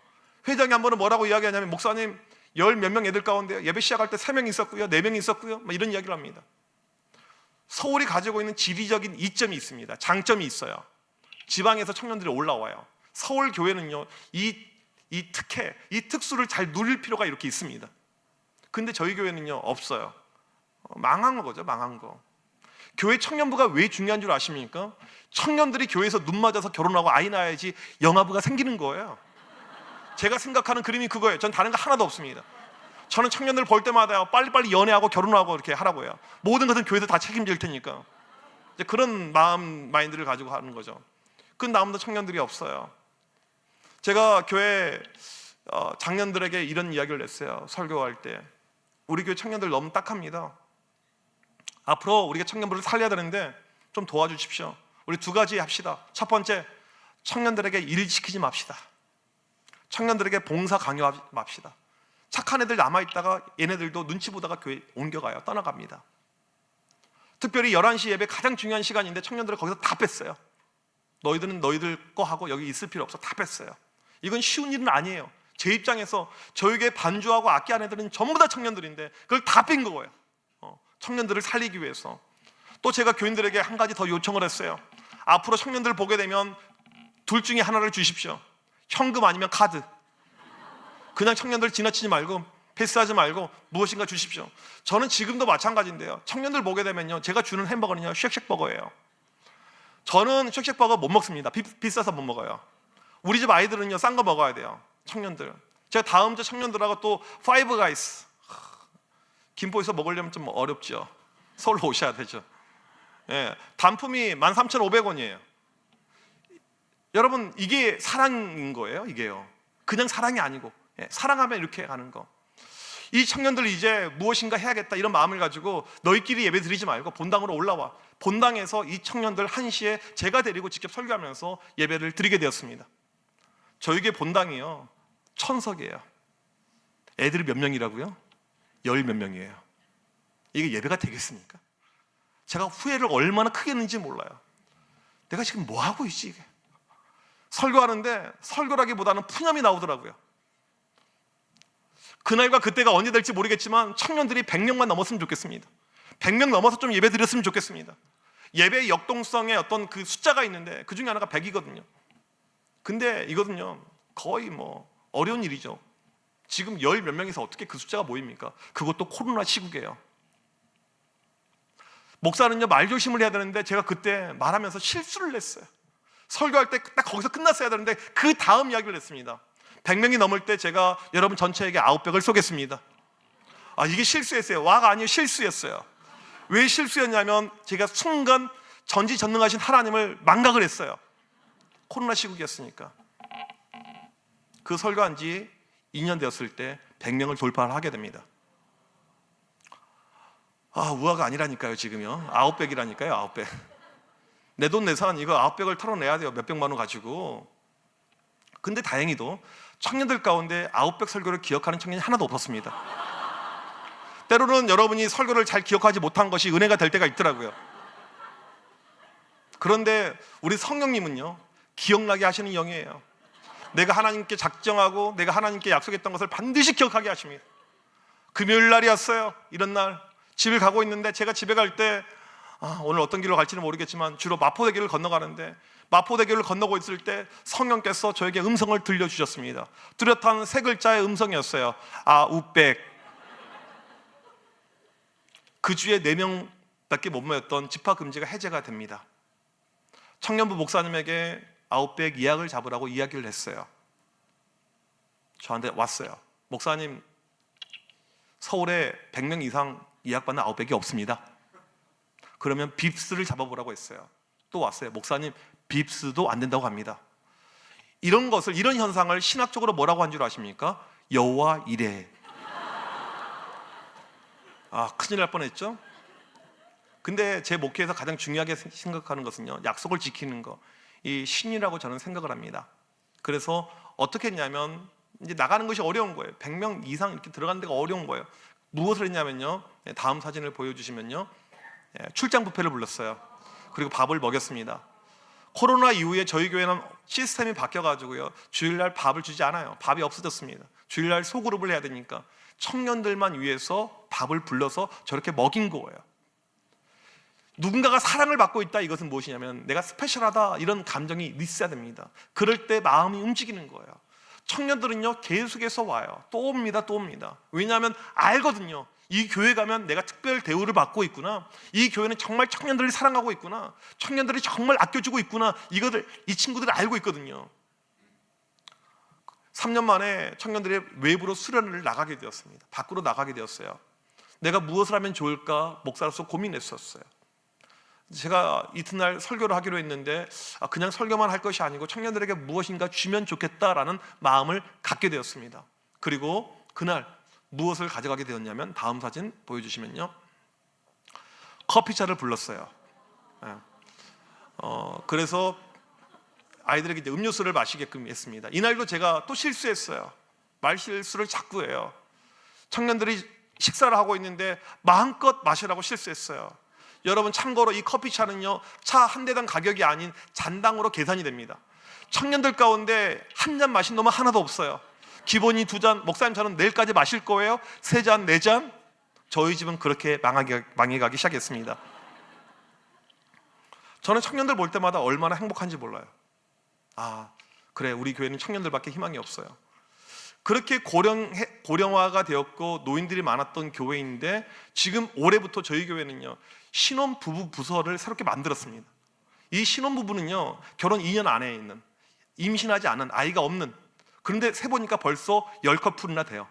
A: 회장이 한 번은 뭐라고 이야기하냐면, 목사님 10 몇 명 애들 가운데 예배 시작할 때 3명 있었고요, 4명 있었고요, 막 이런 이야기를 합니다. 서울이 가지고 있는 지리적인 이점이 있습니다. 장점이 있어요. 지방에서 청년들이 올라와요. 서울 교회는요 이 특혜, 이 특수를 잘 누릴 필요가 이렇게 있습니다. 근데 저희 교회는요 없어요. 망한 거죠, 망한 거. 교회 청년부가 왜 중요한 줄 아십니까? 청년들이 교회에서 눈 맞아서 결혼하고 아이 낳아야지 영아부가 생기는 거예요. 제가 생각하는 그림이 그거예요. 전 다른 거 하나도 없습니다. 저는 청년들 볼 때마다 빨리빨리 연애하고 결혼하고 이렇게 하라고 해요. 모든 것은 교회에서 다 책임질 테니까. 이제 그런 마인드를 가지고 하는 거죠. 그 다음도 청년들이 없어요. 제가 교회 장년들에게 이런 이야기를 냈어요. 설교할 때. 우리 교회 청년들 너무 딱합니다. 앞으로 우리가 청년부를 살려야 되는데 좀 도와주십시오. 우리 2가지 합시다. 첫 번째, 청년들에게 일 시키지 맙시다. 청년들에게 봉사 강요 맙시다. 착한 애들 남아있다가 얘네들도 눈치 보다가 교회 옮겨가요. 떠나갑니다. 특별히 11시 예배 가장 중요한 시간인데 청년들을 거기서 다 뺐어요. 너희들은 너희들 거 하고 여기 있을 필요 없어. 다 뺐어요. 이건 쉬운 일은 아니에요. 제 입장에서 저에게 반주하고 악기하는 애들은 전부 다 청년들인데 그걸 다 뺀 거예요. 청년들을 살리기 위해서. 또 제가 교인들에게 한 가지 더 요청을 했어요. 앞으로 청년들 보게 되면 둘 중에 하나를 주십시오. 현금 아니면 카드. 그냥 청년들 지나치지 말고 패스하지 말고 무엇인가 주십시오. 저는 지금도 마찬가지인데요, 청년들 보게 되면요 제가 주는 햄버거는요 쉑쉑버거예요. 저는 쉑쉑버거 못 먹습니다. 비싸서 못 먹어요. 우리 집 아이들은요 싼 거 먹어야 돼요. 청년들. 제가 다음 주 청년들하고 또 파이브 가이스, 김포에서 먹으려면 좀 어렵죠. 서울로 오셔야 되죠. 예, 단품이 13,500원이에요. 여러분, 이게 사랑인 거예요, 이게요. 그냥 사랑이 아니고, 예, 사랑하면 이렇게 가는 거. 이 청년들 이제 무엇인가 해야겠다 이런 마음을 가지고 너희끼리 예배 드리지 말고 본당으로 올라와. 본당에서 이 청년들 1시에 제가 데리고 직접 설교하면서 예배를 드리게 되었습니다. 저에게 본당이요, 1000석이에요. 애들이 몇 명이라고요? 10 몇 명이에요. 이게 예배가 되겠습니까? 제가 후회를 얼마나 크게 했는지 몰라요. 내가 지금 뭐 하고 있지 이게? 설교하는데 설교라기보다는 푸념이 나오더라고요. 그날과 그때가 언제 될지 모르겠지만 청년들이 100명만 넘었으면 좋겠습니다. 100명 넘어서 좀 예배 드렸으면 좋겠습니다. 예배의 역동성에 어떤 그 숫자가 있는데 그 중에 하나가 100이거든요. 근데 이거든요, 거의 뭐 어려운 일이죠. 지금 10 몇 명에서 어떻게 그 숫자가 모입니까? 그것도 코로나 시국이에요. 목사는요, 말조심을 해야 되는데 제가 그때 말하면서 실수를 했어요. 설교할 때 딱 거기서 끝났어야 되는데 그 다음 이야기를 했습니다. 100명이 넘을 때 제가 여러분 전체에게 아웃백을 쏘겠습니다. 이게 실수였어요. 와가 아니에요, 실수였어요. 왜 실수였냐면 제가 순간 전지전능하신 하나님을 망각을 했어요. 코로나 시국이었으니까. 그 설교한 지 2년 되었을 때 100명을 돌파를 하게 됩니다. 우화가 아니라니까요. 지금요, 아웃백이라니까요. 아웃백. 내 돈 내산 이거 아웃백을 털어내야 돼요. 몇백만 원 가지고. 근데 다행히도 청년들 가운데 아웃백 설교를 기억하는 청년이 하나도 없었습니다. 때로는 여러분이 설교를 잘 기억하지 못한 것이 은혜가 될 때가 있더라고요. 그런데 우리 성령님은요, 기억나게 하시는 영이에요. 내가 하나님께 작정하고 내가 하나님께 약속했던 것을 반드시 기억하게 하십니다. 금요일 날이었어요. 이런 날 집을 가고 있는데 제가 집에 갈 때 오늘 어떤 길로 갈지는 모르겠지만 주로 마포대교를 건너가는데 마포대교를 건너고 있을 때 성령께서 저에게 음성을 들려주셨습니다. 뚜렷한 3글자의 음성이었어요. 아웃백. 그 주에 4명밖에 못 모였던 집합금지가 해제가 됩니다. 청년부 목사님에게 아웃백 예약을 잡으라고 이야기를 했어요. 저한테 왔어요. 목사님, 서울에 100명 이상 예약받는 아웃백이 없습니다. 그러면 빕스를 잡아보라고 했어요. 또 왔어요. 목사님, 빕스도 안 된다고 합니다. 이런 것을, 이런 현상을 신학적으로 뭐라고 한 줄 아십니까? 여호와 이레. 큰일 날 뻔했죠. 근데 제 목회에서 가장 중요하게 생각하는 것은요, 약속을 지키는 거, 이 신이라고 저는 생각을 합니다. 그래서 어떻게 했냐면 이제 나가는 것이 어려운 거예요. 100명 이상 이렇게 들어가는 데가 어려운 거예요. 무엇을 했냐면요, 다음 사진을 보여주시면요, 출장 뷔페를 불렀어요. 그리고 밥을 먹였습니다. 코로나 이후에 저희 교회는 시스템이 바뀌어가지고요, 주일날 밥을 주지 않아요. 밥이 없어졌습니다. 주일날 소그룹을 해야 되니까 청년들만 위해서 밥을 불러서 저렇게 먹인 거예요. 누군가가 사랑을 받고 있다, 이것은 무엇이냐면 내가 스페셜하다, 이런 감정이 있어야 됩니다. 그럴 때 마음이 움직이는 거예요. 청년들은요, 계속해서 와요. 또 옵니다, 또 옵니다. 왜냐하면 알거든요. 이 교회 가면 내가 특별 대우를 받고 있구나, 이 교회는 정말 청년들을 사랑하고 있구나, 청년들이 정말 아껴주고 있구나, 이것을 이 친구들이 알고 있거든요. 3년 만에 청년들이 외부로 수련을 나가게 되었습니다. 밖으로 나가게 되었어요. 내가 무엇을 하면 좋을까 목사로서 고민했었어요. 제가 이튿날 설교를 하기로 했는데 그냥 설교만 할 것이 아니고 청년들에게 무엇인가 주면 좋겠다라는 마음을 갖게 되었습니다. 그리고 그날 무엇을 가져가게 되었냐면, 다음 사진 보여주시면요, 커피차를 불렀어요. 그래서 아이들에게 이제 음료수를 마시게끔 했습니다. 이날도 제가 또 실수했어요. 말 실수를 자꾸 해요. 청년들이 식사를 하고 있는데 마음껏 마시라고 실수했어요. 여러분, 참고로 이 커피차는요, 차 한 대당 가격이 아닌 잔당으로 계산이 됩니다. 청년들 가운데 한 잔 마신 놈은 하나도 없어요. 기본이 2잔, 목사님 저는 내일까지 마실 거예요. 3잔, 4잔. 저희 집은 그렇게 망해가기 시작했습니다. 저는 청년들 볼 때마다 얼마나 행복한지 몰라요. 그래, 우리 교회는 청년들밖에 희망이 없어요. 그렇게 고령화가 되었고 노인들이 많았던 교회인데, 지금 올해부터 저희 교회는요, 신혼부부 부서를 새롭게 만들었습니다. 이 신혼부부는요, 결혼 2년 안에 있는, 임신하지 않은, 아이가 없는, 그런데 세보니까 벌써 10커플이나 돼요.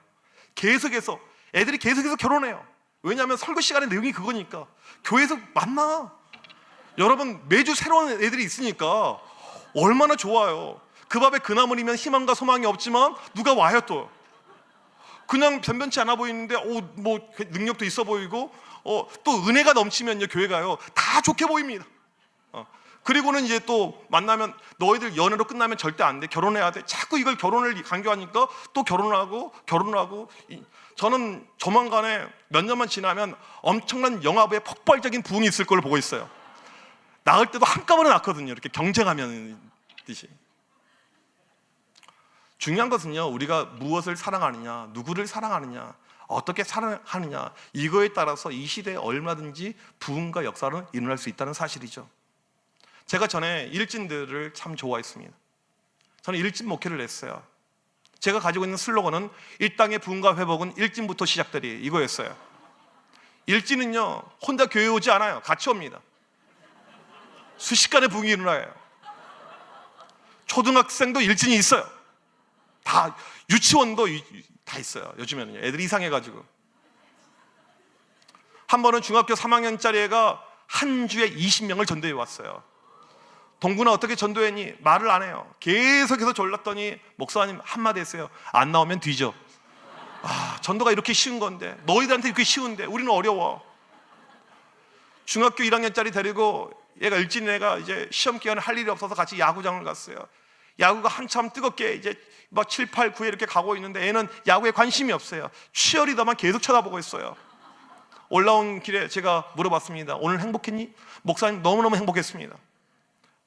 A: 애들이 계속해서 결혼해요. 왜냐하면 설교 시간의 내용이 그거니까. 교회에서 만나. 여러분 매주 새로운 애들이 있으니까 얼마나 좋아요. 그 밥에 그 나물이면 희망과 소망이 없지만 누가 와요 또. 그냥 변변치 않아 보이는데 뭐 능력도 있어 보이고 또 은혜가 넘치면요 교회가요 다 좋게 보입니다. 그리고는 이제 또 만나면 너희들 연애로 끝나면 절대 안 돼. 결혼해야 돼. 자꾸 이걸 결혼을 강조하니까 또 결혼하고. 저는 조만간에 몇 년만 지나면 엄청난 영화부의 폭발적인 부흥이 있을 걸로 보고 있어요. 낳을 때도 한꺼번에 낳거든요. 이렇게 경쟁하면 듯이. 중요한 것은요, 우리가 무엇을 사랑하느냐, 누구를 사랑하느냐, 어떻게 사랑하느냐, 이거에 따라서 이 시대에 얼마든지 부흥과 역사는 일어날 수 있다는 사실이죠. 제가 전에 일진들을 참 좋아했습니다. 저는 일진 목회를 했어요. 제가 가지고 있는 슬로건은 이 땅의 부흥과 회복은 일진부터 시작되리, 이거였어요. 일진은요 혼자 교회 오지 않아요. 같이 옵니다. 순식간에 부흥이 일어나요. 초등학생도 일진이 있어요. 다 유치원도 다 있어요. 요즘에는 애들이 이상해가지고. 한 번은 중학교 3학년짜리 애가 한 주에 20명을 전도해 왔어요. 동구나 어떻게 전도했니? 말을 안 해요. 계속해서 졸랐더니 목사님 한마디 했어요. 안 나오면 뒤져. 전도가 이렇게 쉬운 건데, 너희들한테 이렇게 쉬운데 우리는 어려워. 중학교 1학년짜리 데리고 얘가 일진 애가 이제 시험 기간에 할 일이 없어서 같이 야구장을 갔어요. 야구가 한참 뜨겁게 이제 막 7, 8, 9에 이렇게 가고 있는데 애는 야구에 관심이 없어요. 치어리더만 계속 쳐다보고 있어요. 올라온 길에 제가 물어봤습니다. 오늘 행복했니? 목사님 너무너무 행복했습니다.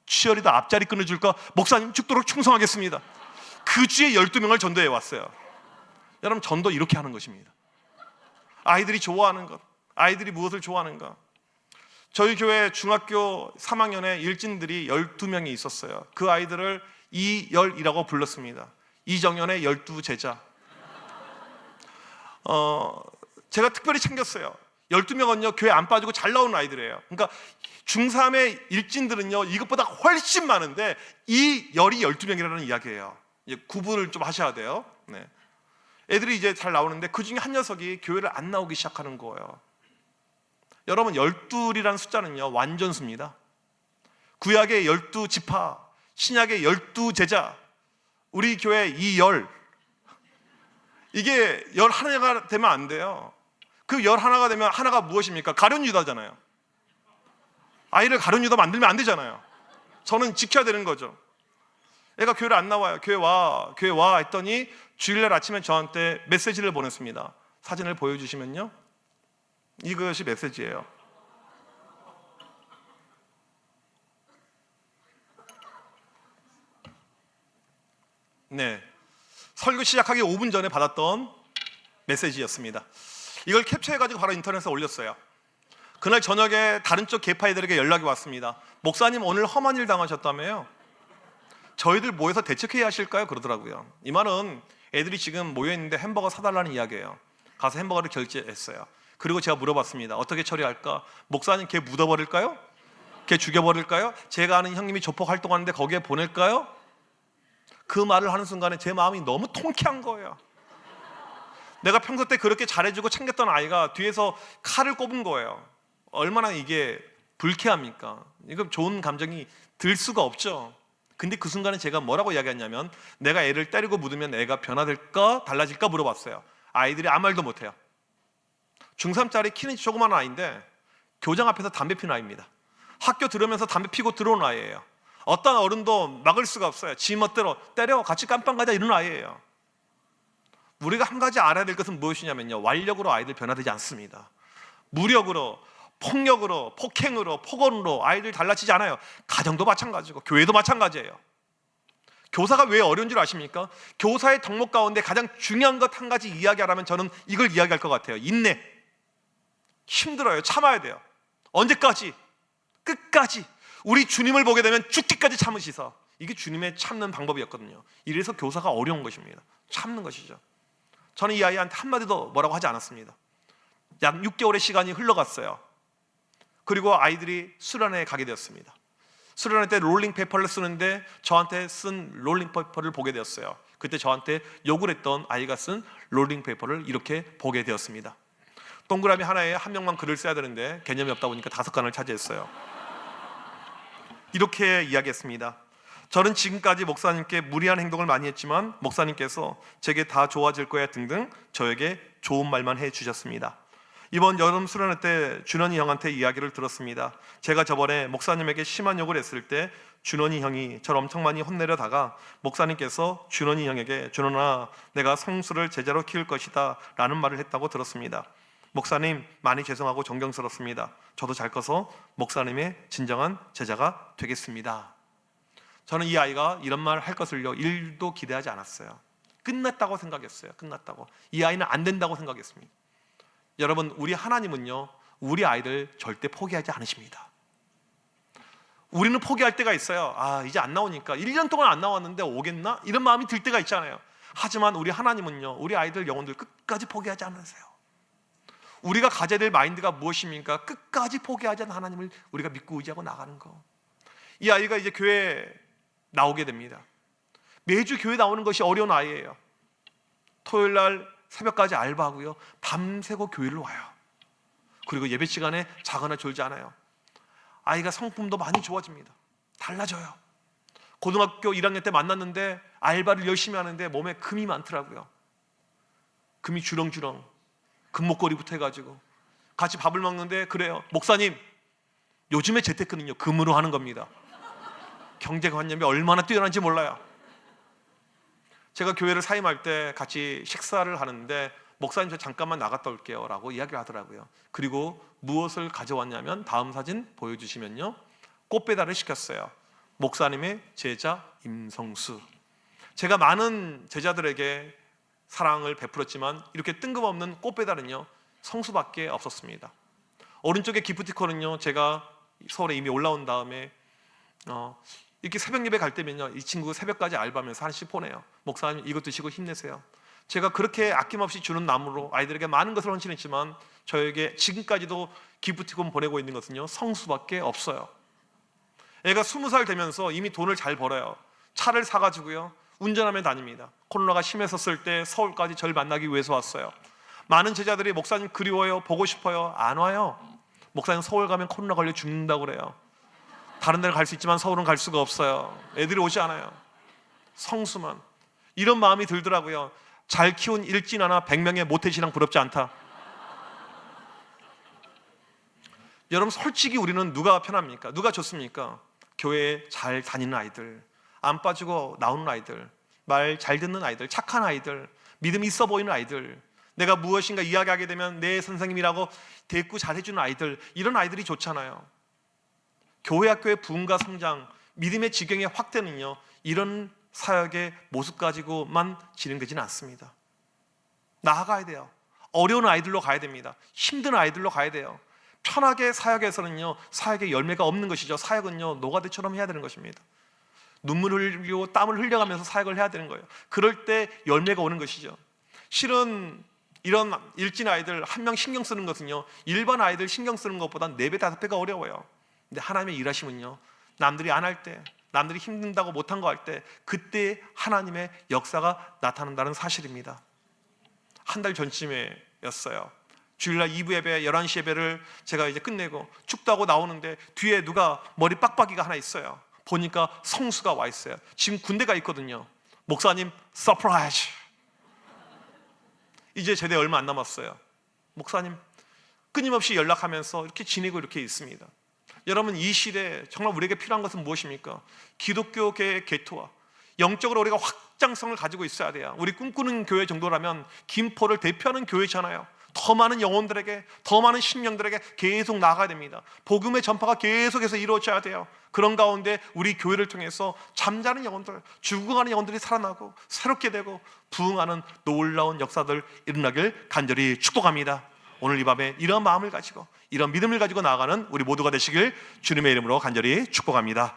A: 치어리더 앞자리 끊어줄까? 목사님 죽도록 충성하겠습니다. 그 주에 12명을 전도해 왔어요. 여러분 전도 이렇게 하는 것입니다. 아이들이 좋아하는 것, 아이들이 무엇을 좋아하는가. 저희 교회 중학교 3학년에 일진들이 12명이 있었어요. 그 아이들을 이열이라고 불렀습니다. 이정현의 12제자. 제가 특별히 챙겼어요. 12명은요 교회 안 빠지고 잘 나오는 아이들이에요. 그러니까 중3의 일진들은요 이것보다 훨씬 많은데 이 열이 12명이라는 이야기예요. 구분을 좀 하셔야 돼요. 네. 애들이 이제 잘 나오는데 그 중에 한 녀석이 교회를 안 나오기 시작하는 거예요. 여러분 12이라는 숫자는요 완전수입니다. 구약의 12지파, 신약의 12제자, 우리 교회 이 열, 이게 11가 되면 안 돼요. 그 11가 되면 하나가 무엇입니까? 가룟 유다잖아요. 아이를 가룟 유다 만들면 안 되잖아요. 저는 지켜야 되는 거죠. 애가 교회를 안 나와요. 교회 와 했더니 주일날 아침에 저한테 메시지를 보냈습니다. 사진을 보여주시면요, 이것이 메시지예요. 네, 설교 시작하기 5분 전에 받았던 메시지였습니다. 이걸 캡처해가지고 바로 인터넷에 올렸어요. 그날 저녁에 다른 쪽 계파이들에게 연락이 왔습니다. 목사님 오늘 험한 일 당하셨다며요? 저희들 모여서 대책회의 하실까요? 그러더라고요. 이 말은 애들이 지금 모여있는데 햄버거 사달라는 이야기예요. 가서 햄버거를 결제했어요. 그리고 제가 물어봤습니다. 어떻게 처리할까? 목사님 걔 묻어버릴까요? 걔 죽여버릴까요? 제가 아는 형님이 조폭 활동하는데 거기에 보낼까요? 그 말을 하는 순간에 제 마음이 너무 통쾌한 거예요. 내가 평소 때 그렇게 잘해주고 챙겼던 아이가 뒤에서 칼을 꼽은 거예요. 얼마나 이게 불쾌합니까? 이거 좋은 감정이 들 수가 없죠. 근데 그 순간에 제가 뭐라고 이야기했냐면, 내가 애를 때리고 묻으면 애가 변화될까 달라질까 물어봤어요. 아이들이 아무 말도 못해요. 중3짜리 키는 조그만 아이인데 교장 앞에서 담배 피는 아이입니다. 학교 들으면서 담배 피고 들어온 아이예요. 어떤 어른도 막을 수가 없어요. 지 멋대로 때려, 같이 깜빵 가자, 이런 아이예요. 우리가 한 가지 알아야 될 것은 무엇이냐면요, 완력으로 아이들 변화되지 않습니다. 무력으로, 폭력으로, 폭행으로, 폭언으로 아이들 달라지지 않아요. 가정도 마찬가지고 교회도 마찬가지예요. 교사가 왜 어려운 줄 아십니까? 교사의 덕목 가운데 가장 중요한 것 한 가지 이야기하라면 저는 이걸 이야기할 것 같아요. 인내. 힘들어요. 참아야 돼요. 언제까지? 끝까지. 우리 주님을 보게 되면 죽기까지 참으시사. 이게 주님의 참는 방법이었거든요. 이래서 교사가 어려운 것입니다. 참는 것이죠. 저는 이 아이한테 한마디도 뭐라고 하지 않았습니다. 약 6개월의 시간이 흘러갔어요. 그리고 아이들이 수련회에 가게 되었습니다. 수련회 때 롤링페이퍼를 쓰는데 저한테 쓴 롤링페이퍼를 보게 되었어요. 그때 저한테 욕을 했던 아이가 쓴 롤링페이퍼를 이렇게 보게 되었습니다. 동그라미 하나에 한 명만 글을 써야 되는데 개념이 없다 보니까 5칸을 차지했어요. 이렇게 이야기했습니다. 저는 지금까지 목사님께 무리한 행동을 많이 했지만 목사님께서 제게 다 좋아질 거야 등등 저에게 좋은 말만 해주셨습니다. 이번 여름 수련회 때 준원이 형한테 이야기를 들었습니다. 제가 저번에 목사님에게 심한 욕을 했을 때 준원이 형이 저를 엄청 많이 혼내려다가 목사님께서 준원이 형에게 준원아 내가 성수를 제자로 키울 것이다 라는 말을 했다고 들었습니다. 목사님 많이 죄송하고 존경스럽습니다. 저도 잘 커서 목사님의 진정한 제자가 되겠습니다. 저는 이 아이가 이런 말 할 것을요 1도 기대하지 않았어요. 끝났다고 생각했어요. 끝났다고. 이 아이는 안 된다고 생각했습니다. 여러분, 우리 하나님은요 우리 아이들 절대 포기하지 않으십니다. 우리는 포기할 때가 있어요. 이제 안 나오니까 1년 동안 안 나왔는데 오겠나? 이런 마음이 들 때가 있잖아요. 하지만 우리 하나님은요 우리 아이들 영혼들 끝까지 포기하지 않으세요. 우리가 가져야 될 마인드가 무엇입니까? 끝까지 포기하지 않는 하나님을 우리가 믿고 의지하고 나가는 거. 이 아이가 이제 교회에 나오게 됩니다. 매주 교회 나오는 것이 어려운 아이예요. 토요일 날 새벽까지 알바하고요 밤새고 교회를 와요. 그리고 예배 시간에 자거나 졸지 않아요. 아이가 성품도 많이 좋아집니다. 달라져요. 고등학교 1학년 때 만났는데 알바를 열심히 하는데 몸에 금이 많더라고요. 금이 주렁주렁 금목걸이부터 해가지고 같이 밥을 먹는데 그래요. 목사님 요즘에 재테크는요 금으로 하는 겁니다. 경제관념이 얼마나 뛰어난지 몰라요. 제가 교회를 사임할 때 같이 식사를 하는데 목사님 저 잠깐만 나갔다 올게요 라고 이야기를 하더라고요. 그리고 무엇을 가져왔냐면 다음 사진 보여주시면요 꽃배달을 시켰어요. 목사님의 제자 임성수. 제가 많은 제자들에게 사랑을 베풀었지만 이렇게 뜬금없는 꽃배달은요 성수밖에 없었습니다. 오른쪽에 기프티콘은요 제가 서울에 이미 올라온 다음에 이렇게 새벽 예배 갈 때면요 이 친구 새벽까지 알바하면서 하나씩 보내요. 목사님 이것 드시고 힘내세요. 제가 그렇게 아낌없이 주는 나무로 아이들에게 많은 것을 헌신했지만 저에게 지금까지도 기프티콘 보내고 있는 것은요 성수밖에 없어요. 애가 20살 되면서 이미 돈을 잘 벌어요. 차를 사가지고요 운전하며 다닙니다. 코로나가 심했었을 때 서울까지 저를 만나기 위해서 왔어요. 많은 제자들이 목사님 그리워요 보고 싶어요. 안 와요. 목사님 서울 가면 코로나 걸려 죽는다고 그래요. 다른 데를 갈 수 있지만 서울은 갈 수가 없어요. 애들이 오지 않아요. 성수만. 이런 마음이 들더라고요. 잘 키운 일진 하나 100명의 모태신앙 부럽지 않다. 여러분 솔직히 우리는 누가 편합니까? 누가 좋습니까? 교회에 잘 다니는 아이들, 안 빠지고 나오는 아이들, 말 잘 듣는 아이들, 착한 아이들, 믿음이 있어 보이는 아이들, 내가 무엇인가 이야기하게 되면 내 선생님이라고 대꾸 잘 해주는 아이들, 이런 아이들이 좋잖아요. 교회 학교의 부흥과 성장, 믿음의 지경의 확대는요 이런 사역의 모습 가지고만 진행되지는 않습니다. 나아가야 돼요. 어려운 아이들로 가야 됩니다. 힘든 아이들로 가야 돼요. 편하게 사역에서는요 사역의 열매가 없는 것이죠. 사역은요 노가대처럼 해야 되는 것입니다. 눈물을 흘리고 땀을 흘려가면서 사역을 해야 되는 거예요. 그럴 때 열매가 오는 것이죠. 실은 이런 일진 아이들 한 명 신경 쓰는 것은요 일반 아이들 신경 쓰는 것보다 4배, 5배가 어려워요. 근데 하나님의 일하심은요 남들이 안 할 때, 남들이 힘든다고 못한 거 할 때 그때 하나님의 역사가 나타난다는 사실입니다. 한 달 전쯤에였어요. 주일날 2부 예배, 11시 예배를 제가 이제 끝내고 춥다고 나오는데 뒤에 누가 머리 빡빡이가 하나 있어요. 보니까 성수가 와 있어요. 지금 군대가 있거든요. 목사님 서프라이즈. 이제 제대 얼마 안 남았어요. 목사님 끊임없이 연락하면서 이렇게 지내고 이렇게 있습니다. 여러분 이 시대에 정말 우리에게 필요한 것은 무엇입니까? 기독교계의 개토화, 영적으로 우리가 확장성을 가지고 있어야 돼요. 우리 꿈꾸는 교회 정도라면 김포를 대표하는 교회잖아요. 더 많은 영혼들에게, 더 많은 심령들에게 계속 나아가야 됩니다. 복음의 전파가 계속해서 이루어져야 돼요. 그런 가운데 우리 교회를 통해서 잠자는 영혼들, 죽어가는 영혼들이 살아나고 새롭게 되고 부흥하는 놀라운 역사들 일어나길 간절히 축복합니다. 오늘 이 밤에 이런 마음을 가지고 이런 믿음을 가지고 나아가는 우리 모두가 되시길 주님의 이름으로 간절히 축복합니다.